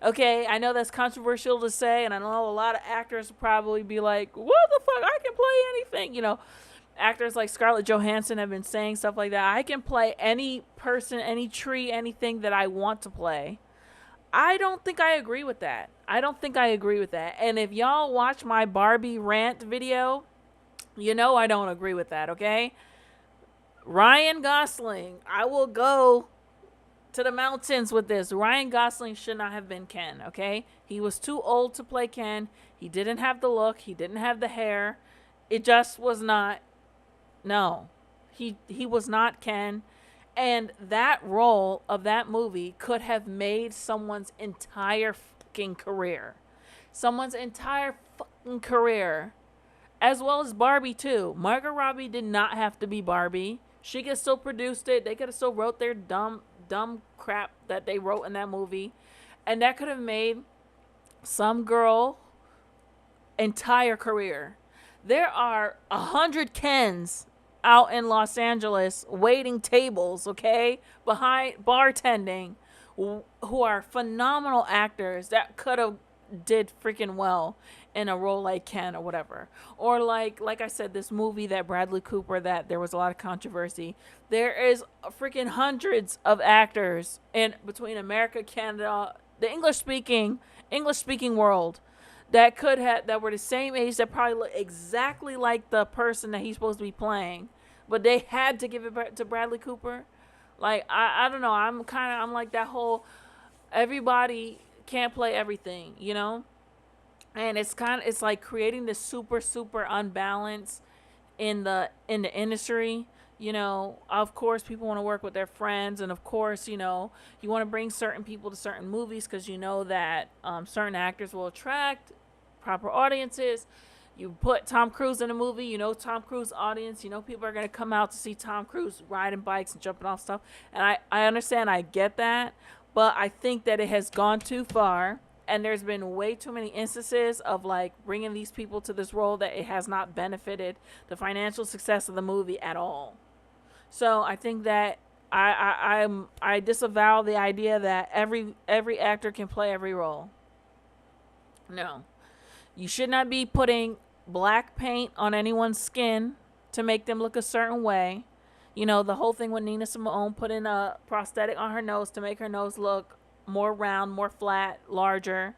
Okay, I know that's controversial to say, and I know a lot of actors will probably be like, what the fuck, I can play anything. You know, actors like Scarlett Johansson have been saying stuff like that. I can play any person, any tree, anything that I want to play. I don't think I agree with that. And if y'all watch my Barbie rant video, you know I don't agree with that, okay? Ryan Gosling, I will go to the mountains with this. Ryan Gosling should not have been Ken, okay? He was too old to play Ken. He didn't have the look. He didn't have the hair. It just was not. No. He was not Ken. And that role of that movie could have made someone's entire fucking career. Someone's entire fucking career. As well as Barbie, too. Margot Robbie did not have to be Barbie. She could still produced it. They could have still wrote their dumb crap that they wrote in that movie. And that could have made some girl entire career. There are 100 Kens out in Los Angeles waiting tables, okay, behind bartending, who are phenomenal actors that could have did freaking well in a role like Ken or whatever. Or like I said, this movie that Bradley Cooper, that there was a lot of controversy. There is freaking hundreds of actors in between America, Canada, the English speaking world that were the same age, that probably look exactly like the person that he's supposed to be playing, but they had to give it to Bradley Cooper. Like, I don't know. I'm like that whole, everybody can't play everything, you know? And it's like creating this super unbalance in the industry. You know, of course people want to work with their friends, and of course, you know, you want to bring certain people to certain movies because you know that certain actors will attract proper audiences. You put Tom Cruise in a movie, you know, Tom Cruise audience, you know, people are going to come out to see Tom Cruise riding bikes and jumping off stuff. And I understand, I get that, but I think that it has gone too far. And there's been way too many instances of like bringing these people to this role that it has not benefited the financial success of the movie at all. So I think that I disavow the idea that every actor can play every role. No. You should not be putting black paint on anyone's skin to make them look a certain way. You know, the whole thing with Nina Simone putting a prosthetic on her nose to make her nose look more round, more flat, larger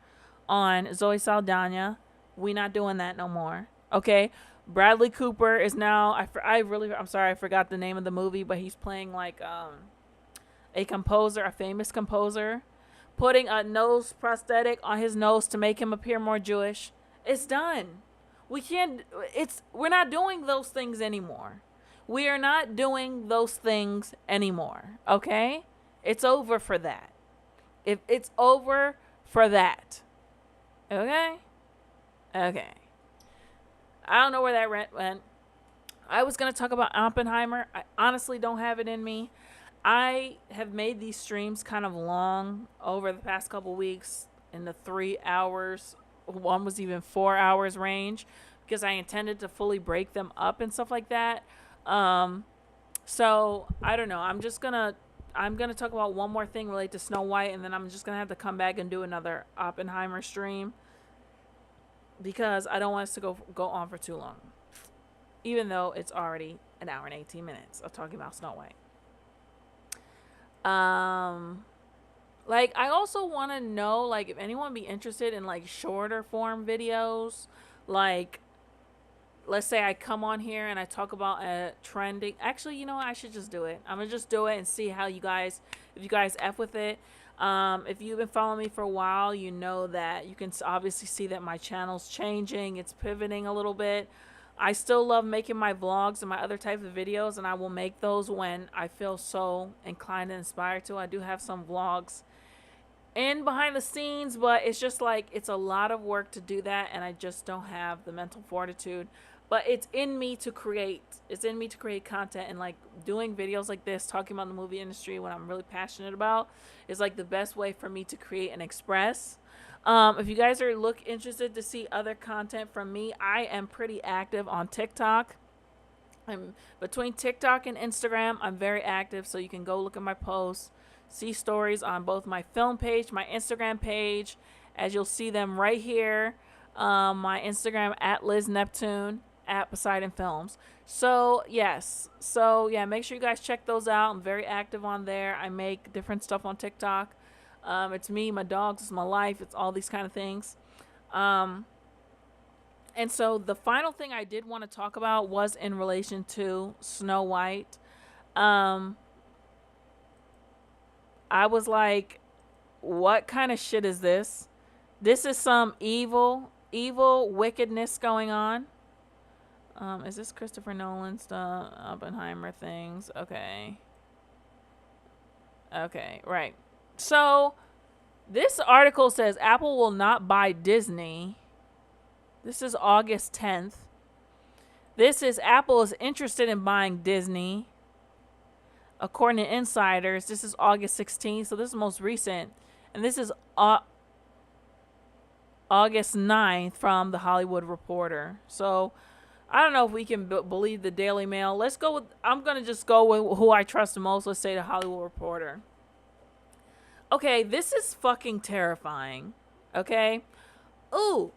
on Zoe Saldana. We not doing that no more. Okay? Bradley Cooper is now, I'm sorry, I forgot the name of the movie, but he's playing like a composer, a famous composer, putting a nose prosthetic on his nose to make him appear more Jewish. It's done. We're not doing those things anymore. We are not doing those things anymore. Okay? It's over for that. It's over for that. Okay? Okay. I don't know where that went. I was going to talk about Oppenheimer. I honestly don't have it in me. I have made these streams kind of long over the past couple weeks, in the 3 hours. One was even 4 hours range, because I intended to fully break them up and stuff like that. So I don't know. I'm gonna talk about one more thing related to Snow White, and then I'm just gonna have to come back and do another Oppenheimer stream, because I don't want us to go on for too long, even though it's already an hour and 18 minutes of talking about Snow White. Like, I also want to know, like, if anyone be interested in like shorter form videos, like, let's say I come on here and I talk about a trending. Actually, you know what? I should just do it. I'm gonna just do it and see how you guys, if you guys F with it. If you've been following me for a while, you know that you can obviously see that my channel's changing. It's pivoting a little bit. I still love making my vlogs and my other type of videos, and I will make those when I feel so inclined and inspired to. I do have some vlogs in behind the scenes, but it's just like, it's a lot of work to do that, and I just don't have the mental fortitude. But it's in me to create. It's in me to create content, and like doing videos like this, talking about the movie industry, what I'm really passionate about, is like the best way for me to create and express. If you guys are interested to see other content from me, I am pretty active on TikTok. I'm between TikTok and Instagram. I'm very active, so you can go look at my posts, see stories on both my film page, my Instagram page, as you'll see them right here. My Instagram at Neptune, at Poseidon Films. So yes, make sure you guys check those out. I'm very active on there. I make different stuff on TikTok. It's me, my dogs, it's my life, it's all these kind of things. And so the final thing I did want to talk about was in relation to Snow White. I was like, what kind of shit is this? This is some evil wickedness going on. Is this Christopher Nolan stuff? Oppenheimer things. Okay. Okay, right. So, this article says Apple will not buy Disney. This is August 10th. This is Apple is interested in buying Disney. According to insiders, this is August 16th, so this is most recent. And this is August 9th from the Hollywood Reporter. So, I don't know if we can believe the Daily Mail. Let's go with, I'm going to just go with who I trust the most. Let's say the Hollywood Reporter. Okay, this is fucking terrifying. Okay? Ooh.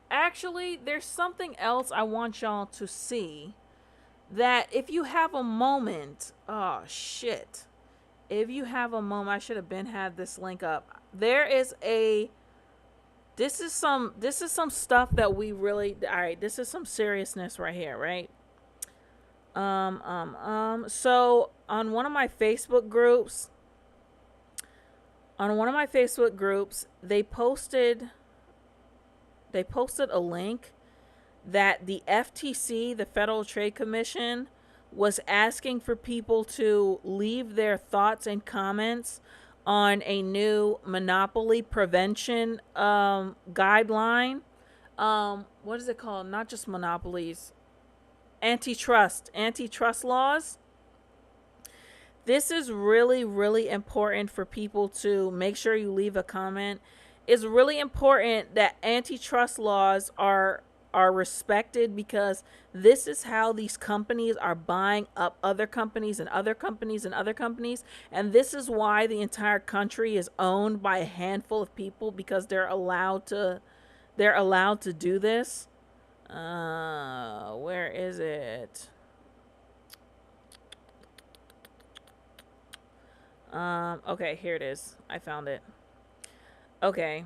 Actually, there's something else I want y'all to see. That if you have a moment, oh shit. If you have a moment, I should have had this link up. There is a, this is some stuff that we really, all right, this is some seriousness right here, right? So on one of my Facebook groups, they posted a link that the FTC, the Federal Trade Commission, was asking for people to leave their thoughts and comments on a new monopoly prevention guideline. What is it called? Not just monopolies. Antitrust laws. This is really, really important for people to make sure you leave a comment. It's really important that antitrust laws are respected, because this is how these companies are buying up other companies and other companies and other companies. And this is why the entire country is owned by a handful of people, because they're allowed to do this. Where is it? Okay, here it is. I found it. Okay.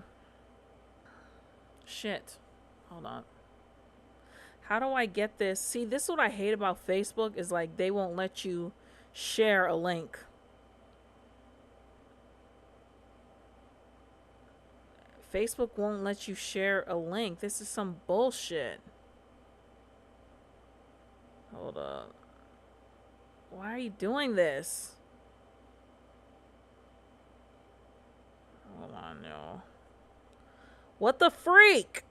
Shit. Hold on. How do I get this? See, this is what I hate about Facebook, is like they won't let you share a link. Facebook won't let you share a link. This is some bullshit. Hold up. Why are you doing this? Hold on, no. What the freak?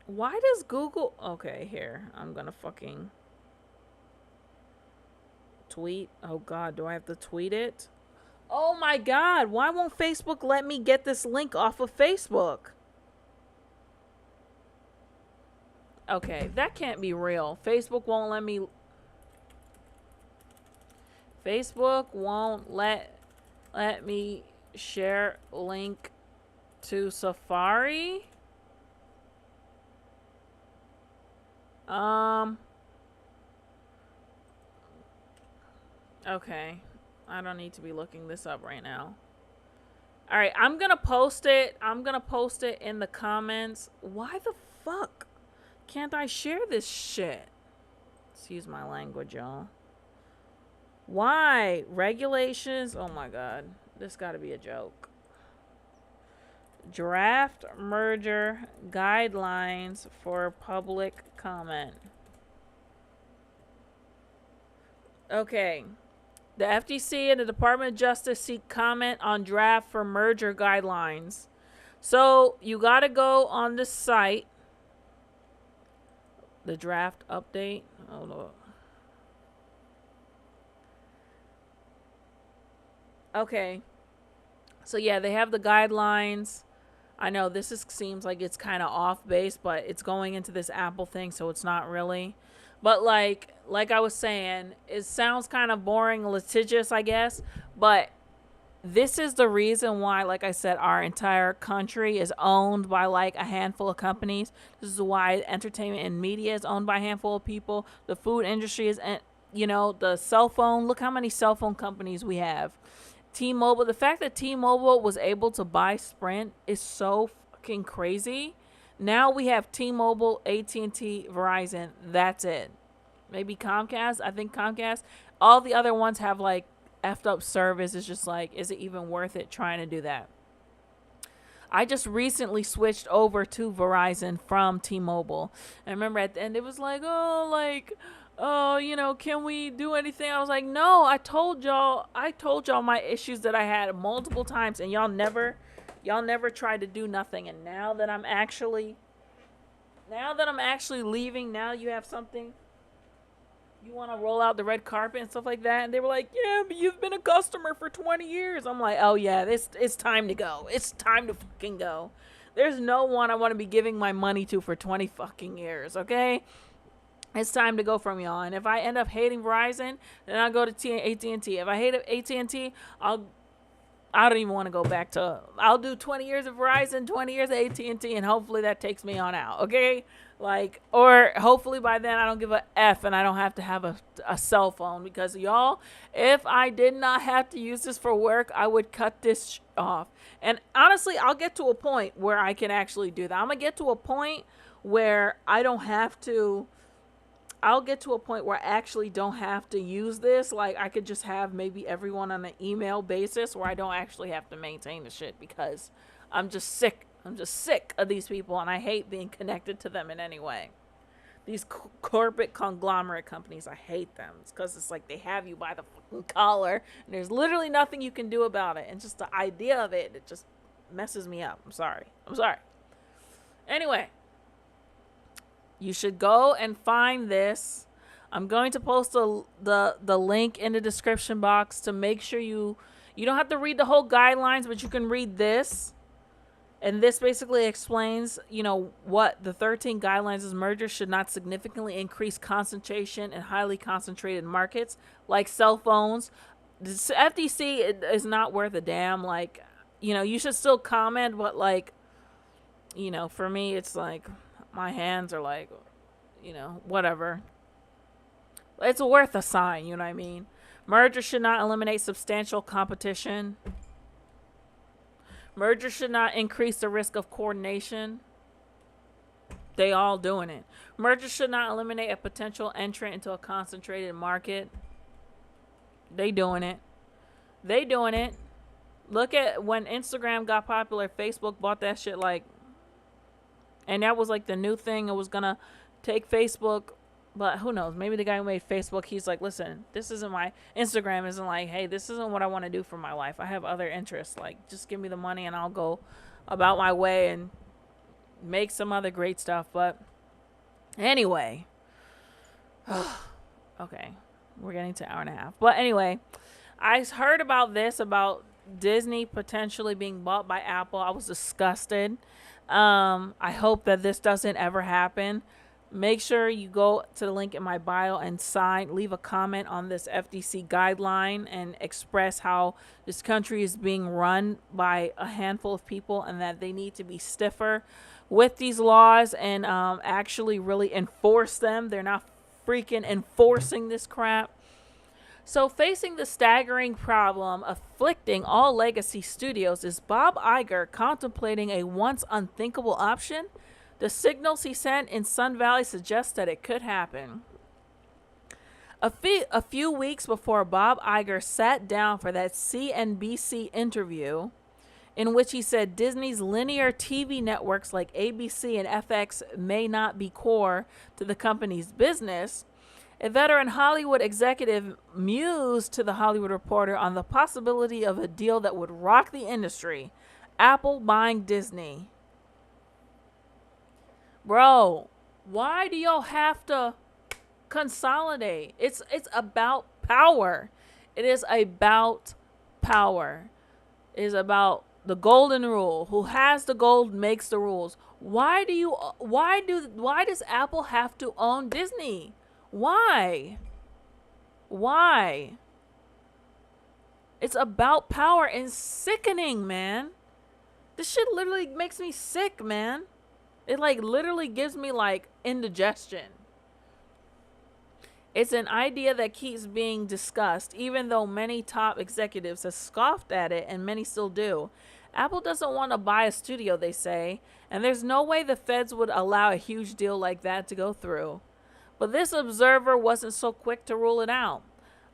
Why does Google... Okay, here. I'm gonna fucking... tweet. Oh, God. Do I have to tweet it? Oh, my God. Why won't Facebook let me get this link off of Facebook? Okay, that can't be real. Facebook won't let me... Facebook won't let me share link to Safari. Okay. I don't need to be looking this up right now. All right, I'm going to post it. I'm going to post it in the comments. Why the fuck can't I share this shit? Excuse my language, y'all. Why? Regulations? Oh my God. This got to be a joke. Draft merger guidelines for public comment. Okay. The FTC and the Department of Justice seek comment on draft for merger guidelines. So you got to go on the site. The draft update. Hold on. Okay. So yeah, they have the guidelines. I know this seems like it's kind of off base, but it's going into this Apple thing, so it's not really. But like I was saying, it sounds kind of boring, litigious, I guess. But this is the reason why, like I said, our entire country is owned by like a handful of companies. This is why entertainment and media is owned by a handful of people. The food industry is, you know, the cell phone. Look how many cell phone companies we have. T-Mobile. The fact that T-Mobile was able to buy Sprint is so fucking crazy. Now we have T-Mobile, AT&T, Verizon. That's it. maybe Comcast. I think Comcast. All the other ones have like effed up service. It's just like, is it even worth it trying to do that? I just recently switched over to Verizon from T-Mobile. And I remember at the end it was like, can we do anything? I was like, no, I told y'all my issues that I had multiple times, and y'all never tried to do nothing. And now that I'm actually leaving, now you have something. You want to roll out the red carpet and stuff like that. And they were like, yeah, but you've been a customer for 20 years. I'm like, oh yeah, it's time to go. It's time to fucking go. There's no one I want to be giving my money to for 20 fucking years, okay? It's time to go from y'all. And if I end up hating Verizon, then I'll go to AT&T. If I hate AT&T, I don't even want to go back to... I'll do 20 years of Verizon, 20 years of AT&T, and hopefully that takes me on out, okay? Like, or hopefully by then I don't give a F and I don't have to have a cell phone. Because y'all, if I did not have to use this for work, I would cut this off. And honestly, I'll get to a point where I can actually do that. I'm going to get to a point where I don't have to... I'll get to a point where I actually don't have to use this. Like, I could just have maybe everyone on an email basis where I don't actually have to maintain the shit, because I'm just sick. I'm just sick of these people, and I hate being connected to them in any way. These corporate conglomerate companies, I hate them. It's because it's like they have you by the fucking collar, and there's literally nothing you can do about it. And just the idea of it, it just messes me up. I'm sorry. Anyway. You should go and find this. I'm going to post the link in the description box to make sure you don't have to read the whole guidelines, but you can read this. And this basically explains, what the 13 guidelines is. Mergers should not significantly increase concentration in highly concentrated markets like cell phones. The FTC is not worth a damn. Like, you should still comment, but like, for me, it's like... My hands are like, whatever. It's worth a sign, you know what I mean? Mergers should not eliminate substantial competition. Mergers should not increase the risk of coordination. They all doing it. Mergers should not eliminate a potential entrant into a concentrated market. They doing it. Look at when Instagram got popular, Facebook bought that shit like... And that was like the new thing. It was going to take Facebook. But who knows? Maybe the guy who made Facebook, he's like, listen, this isn't my... Instagram isn't like, hey, this isn't what I want to do for my life. I have other interests. Like, just give me the money and I'll go about my way and make some other great stuff. But anyway. Okay. We're getting to an hour and a half. But anyway, I heard about this, about Disney potentially being bought by Apple. I was disgusted. I hope that this doesn't ever happen. Make sure you go to the link in my bio and leave a comment on this FTC guideline and express how this country is being run by a handful of people and that they need to be stiffer with these laws and actually really enforce them. They're not freaking enforcing this crap. So facing the staggering problem afflicting all legacy studios, is Bob Iger contemplating a once unthinkable option? The signals he sent in Sun Valley suggest that it could happen. A few weeks before Bob Iger sat down for that CNBC interview, in which he said Disney's linear TV networks like ABC and FX may not be core to the company's business, a veteran Hollywood executive mused to The Hollywood Reporter on the possibility of a deal that would rock the industry, Apple buying Disney. Bro, why do y'all have to consolidate? It's about power. It is about power. It is about the golden rule. Who has the gold makes the rules. Why does Apple have to own Disney? Why? It's about power and sickening, man. This shit literally makes me sick, man. It like literally gives me like indigestion. It's an idea that keeps being discussed, even though many top executives have scoffed at it, and many still do. Apple doesn't want to buy a studio, they say, and there's no way the feds would allow a huge deal like that to go through. But this observer wasn't so quick to rule it out.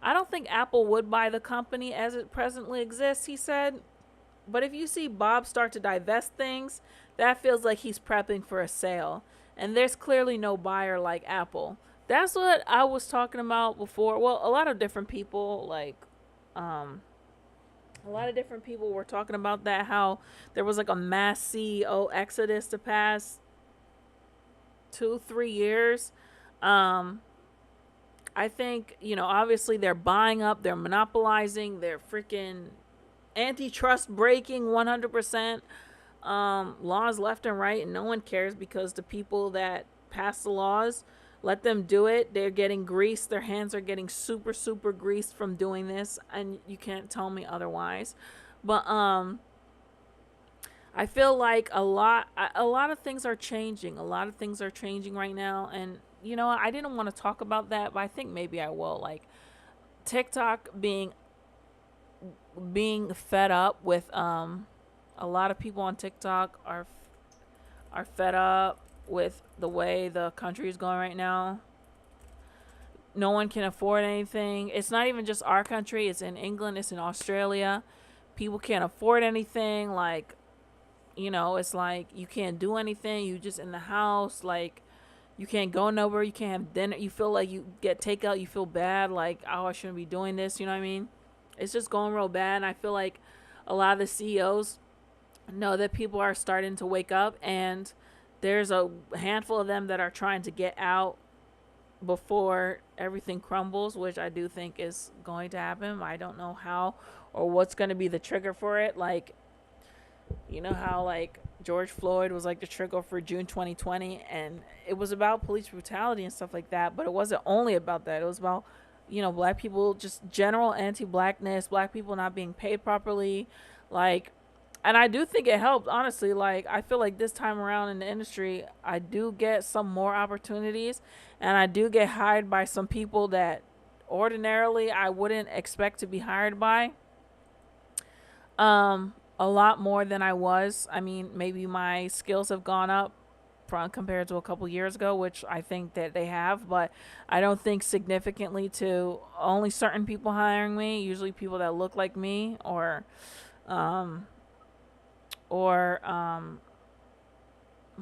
I don't think Apple would buy the company as it presently exists, he said. But if you see Bob start to divest things, that feels like he's prepping for a sale. And there's clearly no buyer like Apple. That's what I was talking about before. Well, a lot of different people, a lot of different people were talking about that, how there was like a mass CEO exodus the past 2-3 years. I think, obviously they're buying up, they're monopolizing, they're freaking antitrust breaking 100%. Laws left and right, and no one cares because the people that pass the laws, let them do it. They're getting greased. Their hands are getting super, super greased from doing this, and you can't tell me otherwise. But I feel like a lot of things are changing. A lot of things are changing right now, and I didn't want to talk about that, but I think maybe I will. Like TikTok being fed up with a lot of people on TikTok are fed up with the way the country is going right now. No one can afford anything. It's not even just our country. It's in England. It's in Australia. People can't afford anything. Like, it's like you can't do anything. You just in the house. Like, you can't go nowhere. You can't have dinner. You feel like you get takeout. You feel bad. Like, oh, I shouldn't be doing this. You know what I mean? It's just going real bad. And I feel like a lot of the CEOs know that people are starting to wake up, and there's a handful of them that are trying to get out before everything crumbles, which I do think is going to happen. I don't know how or what's going to be the trigger for it. Like, how like George Floyd was like the trigger for June 2020, and it was about police brutality and stuff like that, but it wasn't only about that. It was about, black people, just general anti-blackness, black people not being paid properly, like. And I do think it helped, honestly. Like, I feel like this time around in the industry, I do get some more opportunities, and I do get hired by some people that ordinarily I wouldn't expect to be hired by. A lot more than I was. I mean, maybe my skills have gone up compared to a couple years ago, which I think that they have, but I don't think significantly to only certain people hiring me, usually people that look like me, or what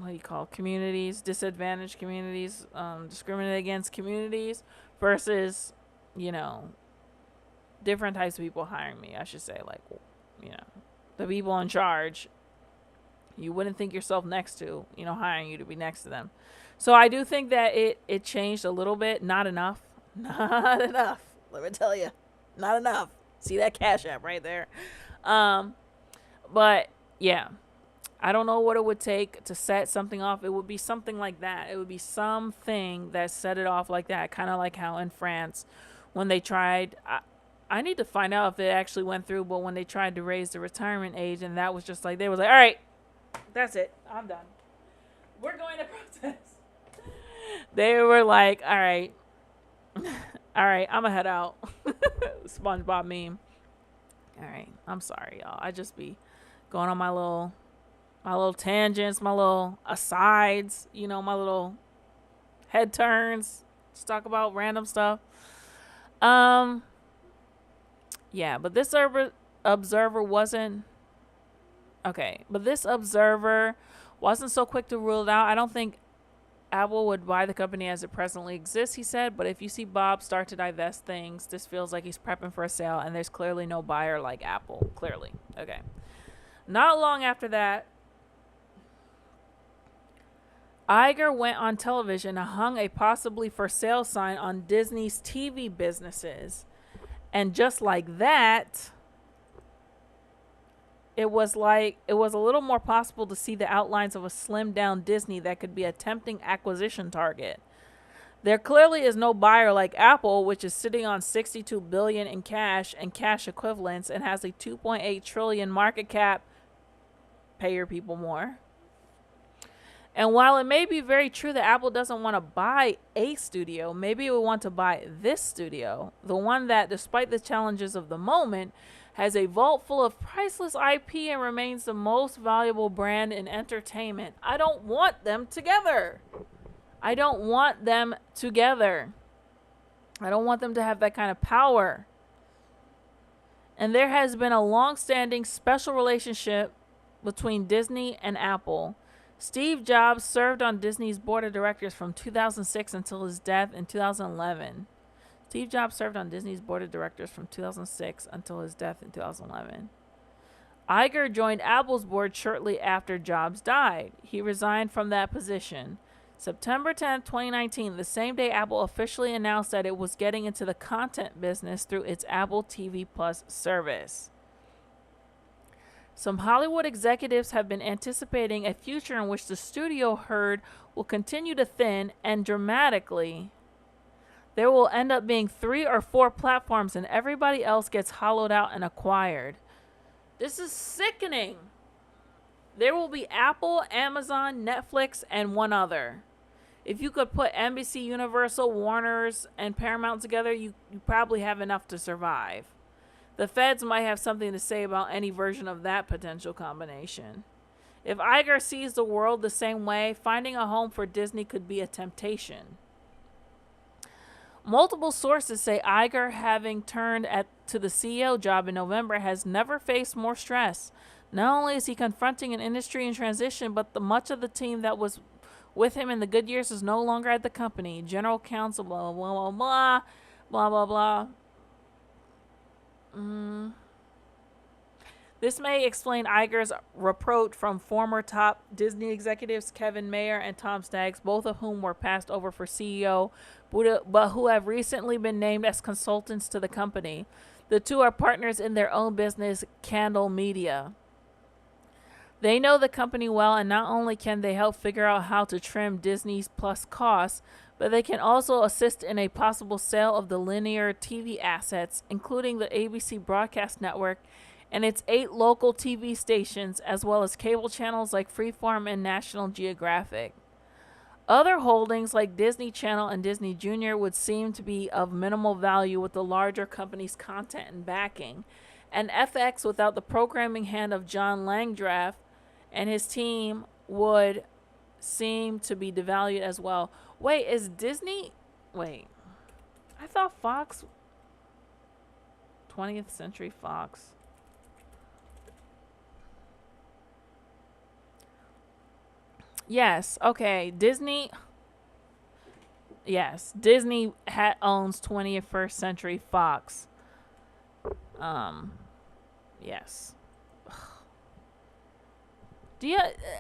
do you call communities, disadvantaged communities, discriminated against communities, versus different types of people hiring me, I should say. Like, the people in charge, you wouldn't think yourself next to, hiring you to be next to them. So I do think that it changed a little bit. Not enough. Let me tell you, not enough. See that Cash App right there. But yeah, I don't know what it would take to set something off. It would be something like that. It would be something that set it off like that. Kind of like how in France, when they tried, I need to find out if it actually went through, but when they tried to raise the retirement age, and that was just like, they was like, all right, that's it. I'm done. We're going to protest. They were like, all right, I'm going to head out. SpongeBob meme. All right, I'm sorry, y'all. I just be going on my little tangents, my little asides, my little head turns, just talk about random stuff. Yeah, but this observer wasn't so quick to rule it out. I don't think Apple would buy the company as it presently exists, he said, but if you see Bob start to divest things, this feels like he's prepping for a sale, and there's clearly no buyer like Apple. Clearly. Okay. Not long after that, Iger went on television and hung a possibly for sale sign on Disney's TV businesses. And just like that, it was a little more possible to see the outlines of a slimmed down Disney that could be a tempting acquisition target. There clearly is no buyer like Apple, which is sitting on $62 billion in cash and cash equivalents and has a $2.8 trillion market cap. Pay your people more. And while it may be very true that Apple doesn't want to buy a studio, maybe it would want to buy this studio, the one that, despite the challenges of the moment, has a vault full of priceless IP and remains the most valuable brand in entertainment. I don't want them together. I don't want them together. I don't want them to have that kind of power. And there has been a long-standing special relationship between Disney and Apple. Steve Jobs served on Disney's board of directors from 2006 until his death in 2011. Steve Jobs served on Disney's board of directors from 2006 until his death in 2011. Iger joined Apple's board shortly after Jobs died. He resigned from that position. September 10, 2019, the same day Apple officially announced that it was getting into the content business through its Apple TV Plus service. Some Hollywood executives have been anticipating a future in which the studio herd will continue to thin and dramatically. There will end up being 3 or 4 platforms and everybody else gets hollowed out and acquired. This is sickening. There will be Apple, Amazon, Netflix, and one other. If you could put NBC, Universal, Warner's, and Paramount together, you probably have enough to survive. The feds might have something to say about any version of that potential combination. If Iger sees the world the same way, finding a home for Disney could be a temptation. Multiple sources say Iger, having turned to the CEO job in November, has never faced more stress. Not only is he confronting an industry in transition, but much of the team that was with him in the good years is no longer at the company. General counsel, blah, blah, blah, blah, blah, blah, blah. This may explain Iger's reproach from former top Disney executives Kevin Mayer and Tom Staggs, both of whom were passed over for CEO, but who have recently been named as consultants to the company. The two are partners in their own business, Candle Media. They know the company well, and not only can they help figure out how to trim Disney's Plus costs, but they can also assist in a possible sale of the linear TV assets, including the ABC broadcast network and its 8 local TV stations, as well as cable channels like Freeform and National Geographic. Other holdings like Disney Channel and Disney Junior would seem to be of minimal value with the larger company's content and backing, and FX without the programming hand of John Langdraff and his team would seem to be devalued as well. Wait, is Disney... Wait. I thought Fox... 20th Century Fox... Yes, okay. Disney... Yes, Disney owns 21st Century Fox. Yes. Do you...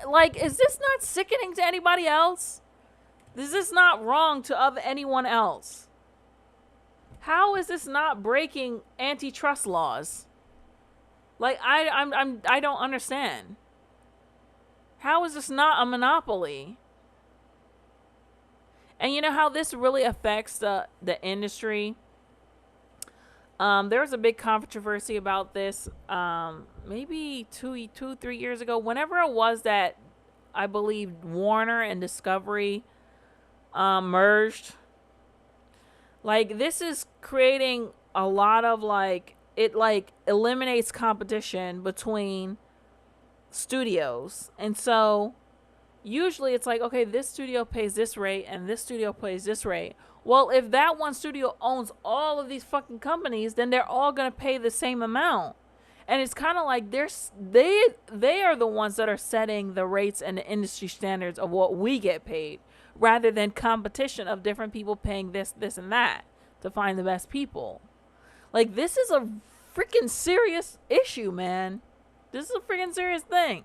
Like, is this not sickening to anybody else? Is this not wrong to anyone else? How is this not breaking antitrust laws? Like, I don't understand. How is this not a monopoly? And you know how this really affects the industry? There was a big controversy about this maybe 3 years ago. Whenever it was that I believe Warner and Discovery merged. Like, this is creating a lot of it eliminates competition between studios. And so usually it's like, okay, this studio pays this rate and this studio pays this rate. Well, if that one studio owns all of these fucking companies, then they're all going to pay the same amount. And it's kind of like they are the ones that are setting the rates and the industry standards of what we get paid, rather than competition of different people paying this, and that to find the best people. Like, this is a freaking serious issue, man. This is a freaking serious thing.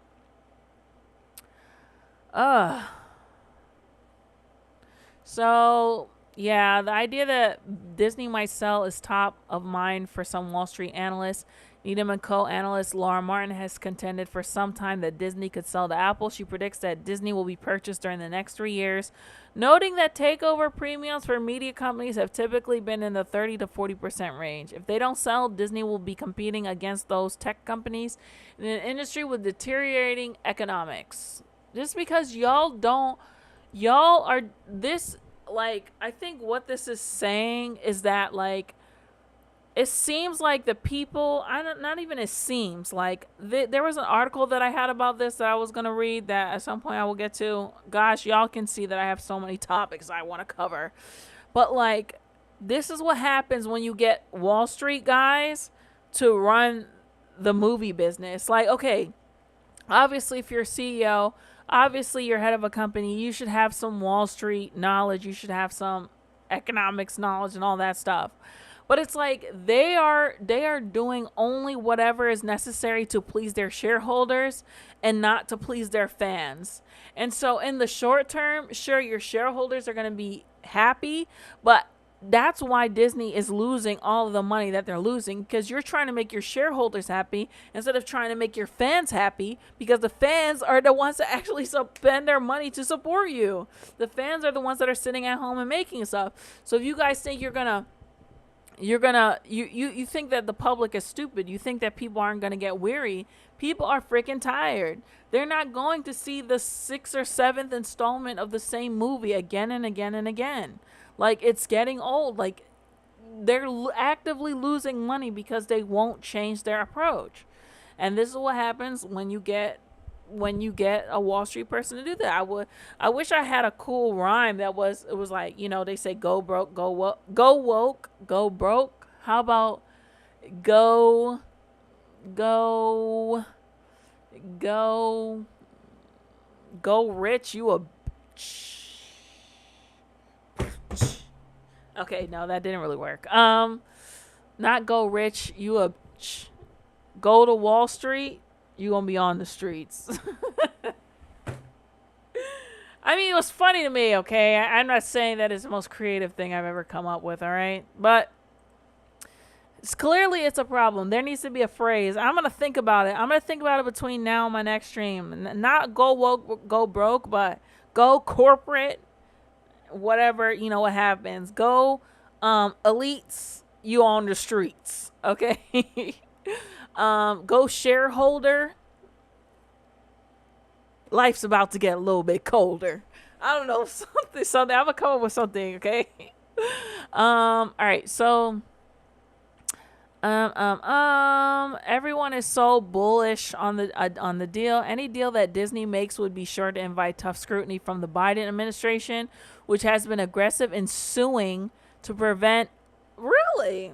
So, yeah, the idea that Disney might sell is top of mind for some Wall Street analysts. Needham & Co. analyst Laura Martin has contended for some time that Disney could sell to Apple. She predicts that Disney will be purchased during the next 3 years, noting that takeover premiums for media companies have typically been in the 30 to 40% range. If they don't sell, Disney will be competing against those tech companies in an industry with deteriorating economics. Just because y'all are this, like, I think what this is saying is that, like, it seems like the people, not even it seems like, there was an article that I had about this that I was going to read that at some point I will get to. Gosh, y'all can see that I have so many topics I want to cover. But like, this is what happens when you get Wall Street guys to run the movie business. Like, okay, obviously if you're a CEO, obviously you're head of a company, you should have some Wall Street knowledge, you should have some economics knowledge and all that stuff. But it's like they are doing only whatever is necessary to please their shareholders and not to please their fans. And so in the short term, sure, your shareholders are going to be happy, but that's why Disney is losing all of the money that they're losing, because you're trying to make your shareholders happy instead of trying to make your fans happy, because the fans are the ones that actually spend their money to support you. The fans are the ones that are sitting at home and making stuff. So if you guys think you think that the public is stupid, you think that people aren't going to get weary, people are freaking tired. They're not going to see the 6th or 7th installment of the same movie again and again and again. Like, it's getting old. Like, they're actively losing money because they won't change their approach. And this is what happens when you get a Wall Street person to do that. I wish I had a cool rhyme that was like, they say go broke, go woke, go broke. How about go rich, you a okay, no, that didn't really work. Not go rich, you a go to Wall Street, you gonna be on the streets. I mean, it was funny to me, okay? I'm not saying that it's the most creative thing I've ever come up with, all right? But it's a problem. There needs to be a phrase. I'm going to think about it. I'm going to think about it between now and my next stream. Not go woke, go broke, but go corporate, whatever, what happens. Go elites, you on the streets, okay? Go shareholder, life's about to get a little bit colder. I don't know, something. I'm gonna come up with something, okay? All right, so everyone is so bullish on the deal. Any deal that Disney makes would be sure to invite tough scrutiny from the Biden administration, which has been aggressive in suing to prevent really.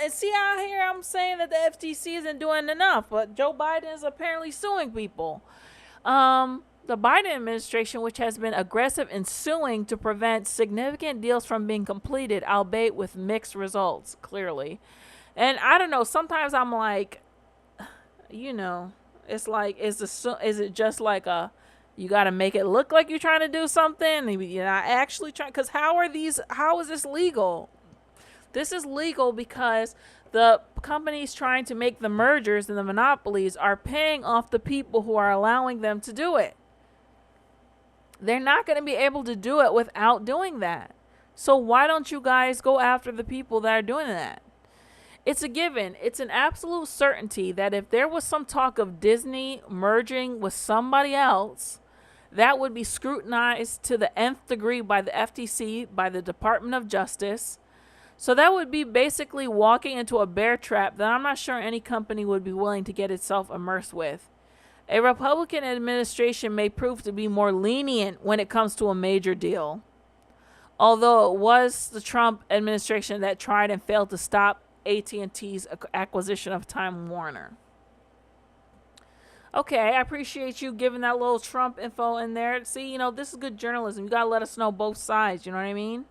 And see out here, I'm saying that the FTC isn't doing enough, but Joe Biden is apparently suing people. The Biden administration, which has been aggressive in suing to prevent significant deals from being completed, albeit with mixed results, clearly. And I don't know, sometimes I'm like, it's like, is it just like you got to make it look like you're trying to do something? You're not actually trying, because how is this legal? This is legal because the companies trying to make the mergers and the monopolies are paying off the people who are allowing them to do it. They're not going to be able to do it without doing that. So why don't you guys go after the people that are doing that? It's a given. It's an absolute certainty that if there was some talk of Disney merging with somebody else, that would be scrutinized to the nth degree by the FTC, by the Department of Justice. So that would be basically walking into a bear trap that I'm not sure any company would be willing to get itself immersed with. A Republican administration may prove to be more lenient when it comes to a major deal, although it was the Trump administration that tried and failed to stop AT&T's acquisition of Time Warner. Okay, I appreciate you giving that little Trump info in there. See, this is good journalism. You got to let us know both sides, you know what I mean?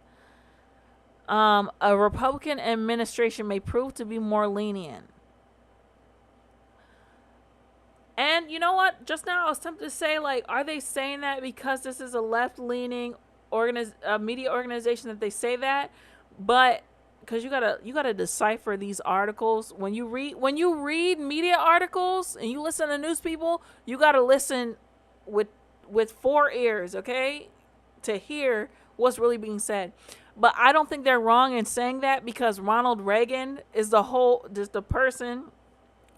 A Republican administration may prove to be more lenient. And you know what? Just now I was tempted to say, like, are they saying that because this is a left-leaning media organization that they say that? But because you gotta decipher these articles when you read media articles and you listen to news people, you gotta listen with 4 ears, okay, to hear what's really being said. But I don't think they're wrong in saying that, because Ronald Reagan is the person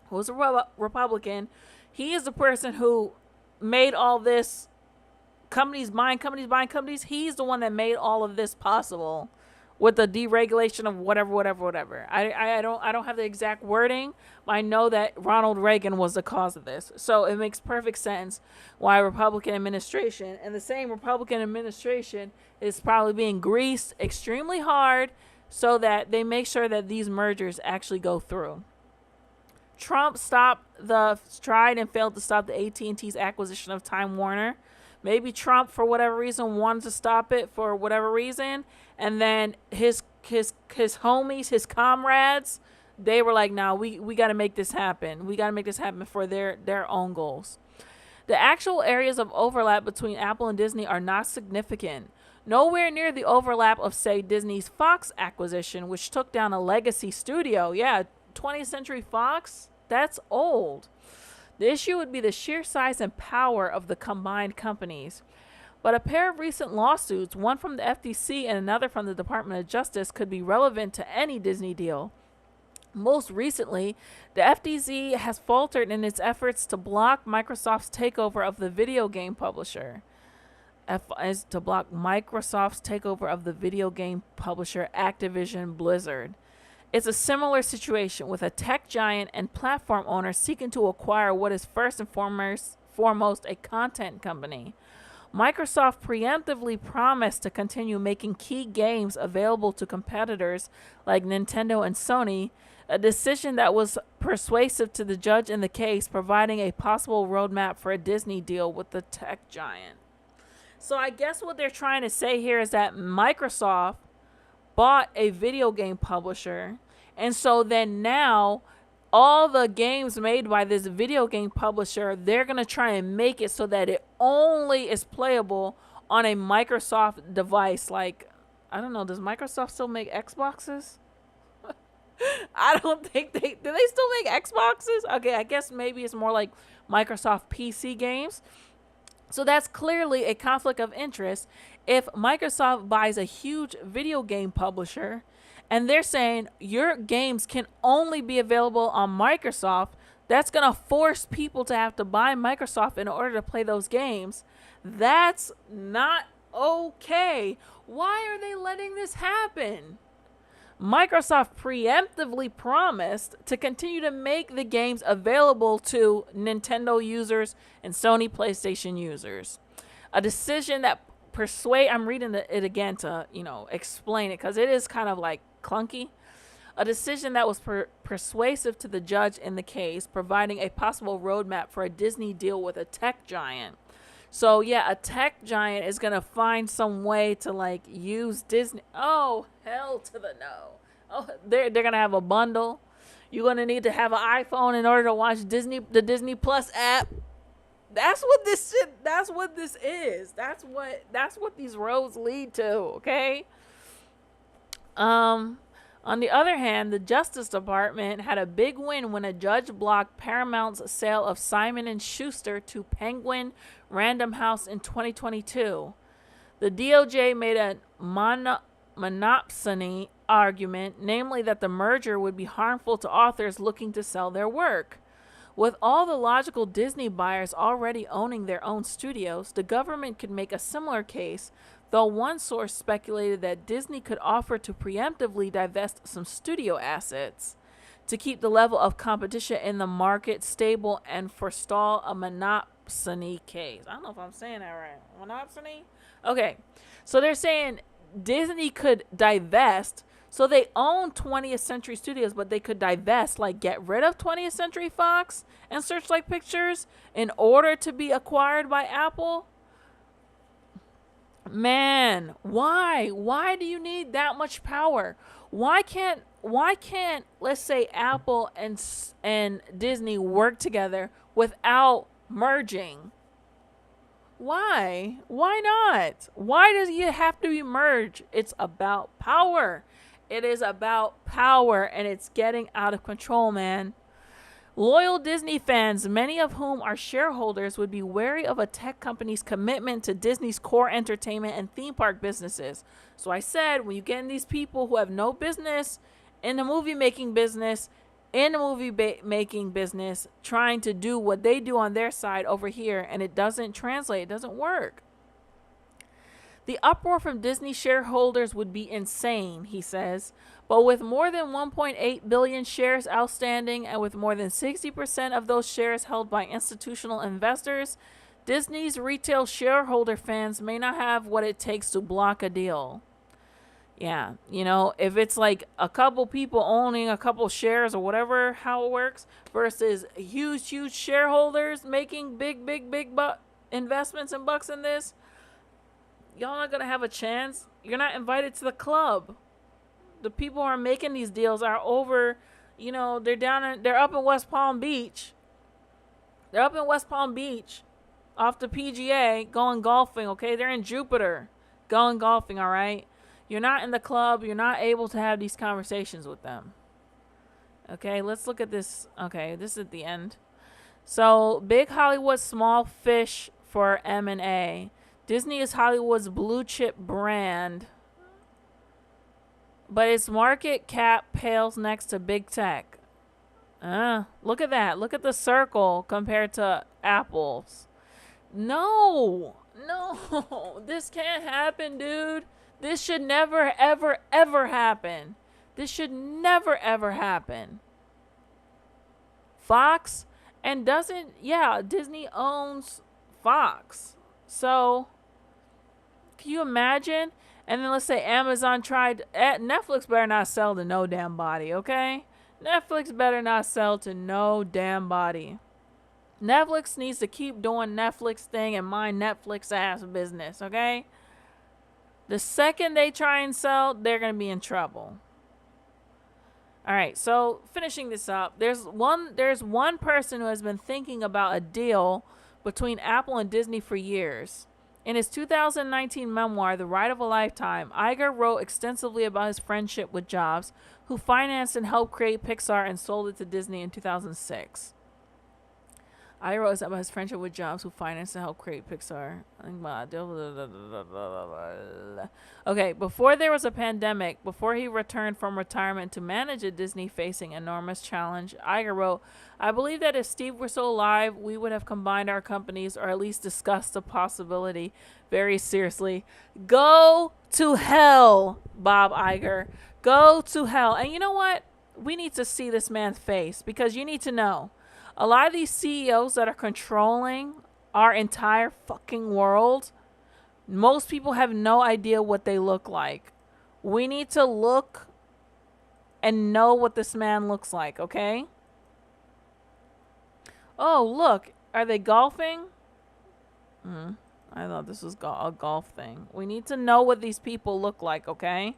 who's a Republican. He is the person who made all this companies buying companies. He's the one that made all of this possible. with the deregulation of whatever. I don't have the exact wording, but I know that Ronald Reagan was the cause of this. So it makes perfect sense why Republican administration, and the same Republican administration, is probably being greased extremely hard so that they make sure that these mergers actually go through. Trump tried and failed to stop the AT&T's acquisition of Time Warner. Maybe Trump, for whatever reason, wanted to stop it for whatever reason, and then his homies, his comrades, they were like, "No, we got to make this happen. We got to make this happen for their own goals." The actual areas of overlap between Apple and Disney are not significant. Nowhere near the overlap of, say, Disney's Fox acquisition, which took down a legacy studio. Yeah, 20th Century Fox, that's old. The issue would be the sheer size and power of the combined companies. But a pair of recent lawsuits, one from the FTC and another from the Department of Justice, could be relevant to any Disney deal. Most recently, the FTC has faltered in its efforts to block Microsoft's takeover of the video game publisher. Activision Blizzard. It's a similar situation with a tech giant and platform owner seeking to acquire what is first and foremost a content company. Microsoft preemptively promised to continue making key games available to competitors like Nintendo and Sony, a decision that was persuasive to the judge in the case, providing a possible roadmap for a Disney deal with the tech giant. So I guess what they're trying to say here is that Microsoft bought a video game publisher, and so then now all the games made by this video game publisher, they're going to try and make it so that it only is playable on a Microsoft device. Like, I don't know, does Microsoft still make Xboxes? I don't think do they still make Xboxes? Okay, I guess maybe it's more like Microsoft PC games. So that's clearly a conflict of interest. If Microsoft buys a huge video game publisher and they're saying your games can only be available on Microsoft, that's going to force people to have to buy Microsoft in order to play those games. That's not okay. Why are they letting this happen? Microsoft preemptively promised to continue to make the games available to Nintendo users and Sony PlayStation users. A decision that I'm reading it again to, explain it, because it is kind of like clunky. A decision that was persuasive to the judge in the case, providing a possible roadmap for a Disney deal with a tech giant. So yeah, a tech giant is going to find some way to use Disney. Oh, hell to the no. Oh, they're going to have a bundle. You're going to need to have an iPhone in order to watch the Disney Plus app. That's what this is. That's what these roads lead to, okay? On the other hand, the Justice Department had a big win when a judge blocked Paramount's sale of Simon & Schuster to Penguin Random House in 2022. The DOJ made a monopsony argument, namely that the merger would be harmful to authors looking to sell their work. With all the logical Disney buyers already owning their own studios, the government could make a similar case, though one source speculated that Disney could offer to preemptively divest some studio assets to keep the level of competition in the market stable and forestall a monopsony case. I don't know if I'm saying that right. Monopsony? Okay. So they're saying Disney could divest. So they own 20th Century Studios, but they could divest, get rid of 20th Century Fox and Searchlight Pictures in order to be acquired by Apple. Man, why? Why do you need that much power? Why can't let's say Apple and Disney work together without merging? Why? Why not? Why does it have to be merged? It's about power. It is about power, and it's getting out of control, man. Loyal Disney fans, many of whom are shareholders, would be wary of a tech company's commitment to Disney's core entertainment and theme park businesses. So I said, when you get in these people who have no business in the movie making business, trying to do what they do on their side over here, and it doesn't translate, it doesn't work. The uproar from Disney shareholders would be insane, he says. But with more than 1.8 billion shares outstanding and with more than 60% of those shares held by institutional investors, Disney's retail shareholder fans may not have what it takes to block a deal. Yeah, you know, if it's like a couple people owning a couple shares or whatever, how it works, versus huge shareholders making big investments and bucks in this, y'all not going to have a chance. You're not invited to the club. The people who are making these deals are over, you know, they're up in West Palm Beach. They're up in West Palm Beach off the PGA going golfing, okay? They're in Jupiter going golfing, all right? You're not in the club. You're not able to have these conversations with them. Okay, let's look at this. Okay, this is at the end. So, big Hollywood, small fish for M&A. Disney is Hollywood's blue chip brand, but its market cap pales next to big tech. Look at that. Look at the circle compared to Apple's. No, this can't happen, dude. This should never, ever, ever happen. This should never, ever happen. Fox, and Disney owns Fox. So, can you imagine? And then let's say Amazon tried, Netflix better not sell to no damn body, okay? Netflix better not sell to no damn body. Netflix needs to keep doing Netflix thing and mind Netflix ass business, okay? The second they try and sell, they're going to be in trouble. All right, so finishing this up, there's one person who has been thinking about a deal between Apple and Disney for years. In his 2019 memoir, The Ride of a Lifetime, Iger wrote extensively about his friendship with Jobs, who financed and helped create Pixar and sold it to Disney in 2006. Iger wrote about his friendship with Jobs, who financed and helped create Pixar. Okay, before there was a pandemic, before he returned from retirement to manage a Disney facing enormous challenge, Iger wrote, I believe that if Steve were still alive, we would have combined our companies or at least discussed the possibility very seriously. Go to hell, Bob Iger. Go to hell. And you know what? We need to see this man's face, because you need to know, a lot of these CEOs that are controlling our entire fucking world, most people have no idea what they look like. We need to look and know what this man looks like, okay? Oh, look. Are they golfing? I thought this was a golf thing. We need to know what these people look like, okay?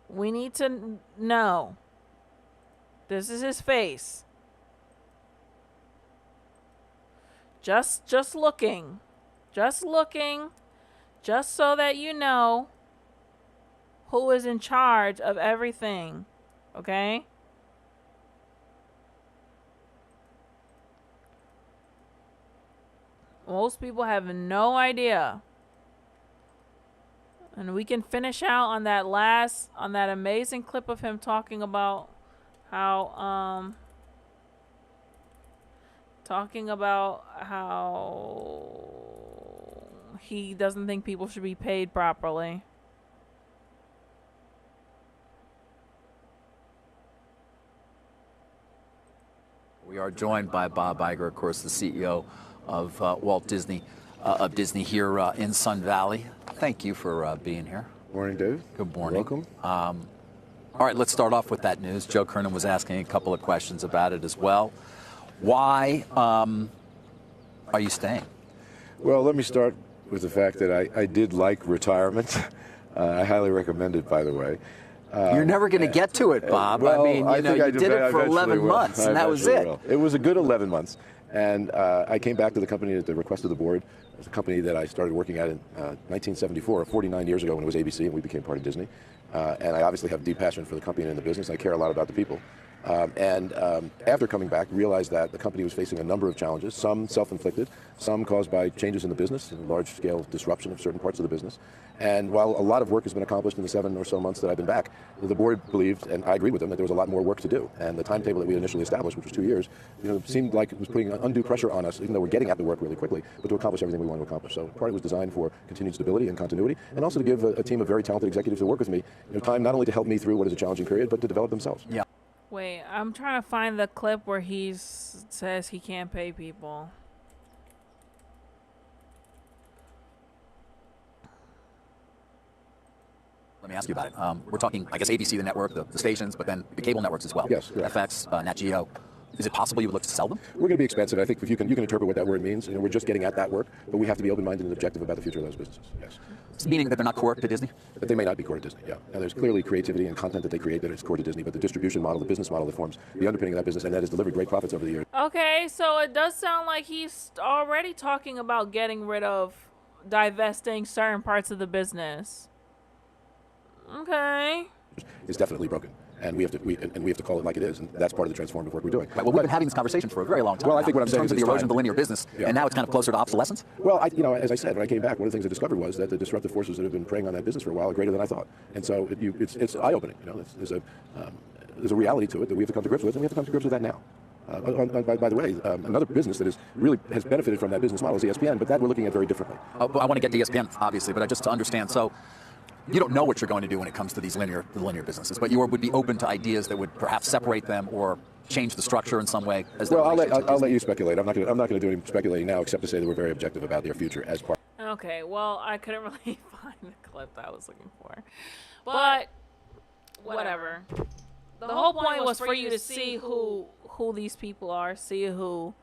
We need to know. This is his face. Just looking. Just looking. Just so that you know who is in charge of everything. Okay? Most people have no idea. And we can finish out on that amazing clip of him talking about how he doesn't think people should be paid properly. We are joined by Bob Iger, of course, the CEO of Walt Disney, of Disney here in Sun Valley. Thank you for being here. Morning, Dave. Good morning. Welcome. All right, let's start off with that news. Joe Kernan was asking a couple of questions about it as well. Why are you staying? Well, let me start with the fact that I did like retirement. I highly recommend it, by the way. You're never going to get to it, Bob. Well, I mean, you did it for 11 months, and that was it. It was a good 11 months. And I came back to the company at the request of the board. It's a company that I started working at in 1974, 49 years ago when it was ABC, and we became part of Disney. And I obviously have deep passion for the company and the business. I care a lot about the people. After coming back, realized that the company was facing a number of challenges, some self-inflicted, some caused by changes in the business, and large-scale disruption of certain parts of the business. And while a lot of work has been accomplished in the 7 or so months that I've been back, the board believed, and I agreed with them, that there was a lot more work to do. And the timetable that we initially established, which was 2 years, seemed like it was putting undue pressure on us, even though we're getting at the work really quickly, but to accomplish everything we want to accomplish. So part of it was designed for continued stability and continuity, and also to give a team of very talented executives who work with me time not only to help me through what is a challenging period, but to develop themselves. Yeah. Wait, I'm trying to find the clip where he says he can't pay people. Let me ask you about it. We're talking, I guess, ABC, the network, the stations, but then the cable networks as well. Yes. FX, Nat Geo. Is it possible you would look to sell them? We're going to be expensive. I think if you can interpret what that word means. We're just getting at that work, but we have to be open-minded and objective about the future of those businesses. Yes. Meaning that they're not core to Disney? That they may not be core to Disney, yeah. Now, there's clearly creativity and content that they create that is core to Disney, but the distribution model, the business model that forms the underpinning of that business, and that has delivered great profits over the years. Okay, so it does sound like he's already talking about getting rid of, divesting certain parts of the business. Okay. It's definitely broken. And we have to call it like it is, and that's part of the transformative work we're doing. Right, well, we've been having this conversation for a very long time. Well, I think what I'm saying in terms of the erosion of the linear business, and now it's kind of closer to obsolescence. Well, as I said, when I came back, one of the things I discovered was that the disruptive forces that have been preying on that business for a while are greater than I thought, and so it's eye-opening. There's a reality to it that we have to come to grips with, and we have to come to grips with that now. By the way, another business that has benefited from that business model is ESPN, but that we're looking at very differently. I want to get to ESPN, obviously, but just to understand. So, you don't know what you're going to do when it comes to these linear businesses, but you would be open to ideas that would perhaps separate them or change the structure in some way. Well, I'll let you speculate. I'm not going to do any speculating now, except to say that we're very objective about their future as part. Okay, well, I couldn't really find the clip that I was looking for, but whatever. The whole point was for you to see who these people are, see who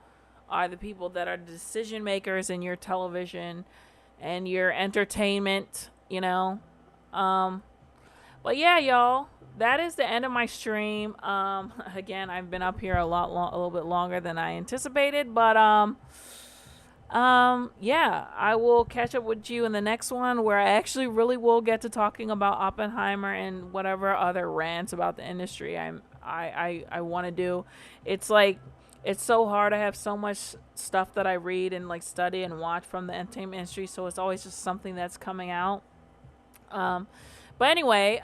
are the people that are decision makers in your television and your entertainment, But yeah, y'all, that is the end of my stream. Again, I've been up here a little bit longer than I anticipated, but yeah, I will catch up with you in the next one where I actually really will get to talking about Oppenheimer and whatever other rants about the industry I want to do. It's like, it's so hard. I have so much stuff that I read and like study and watch from the entertainment industry, so it's always just something that's coming out. But anyway,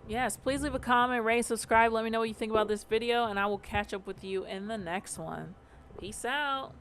yes, please leave a comment, rate, subscribe. Let me know what you think about this video, and I will catch up with you in the next one. Peace out.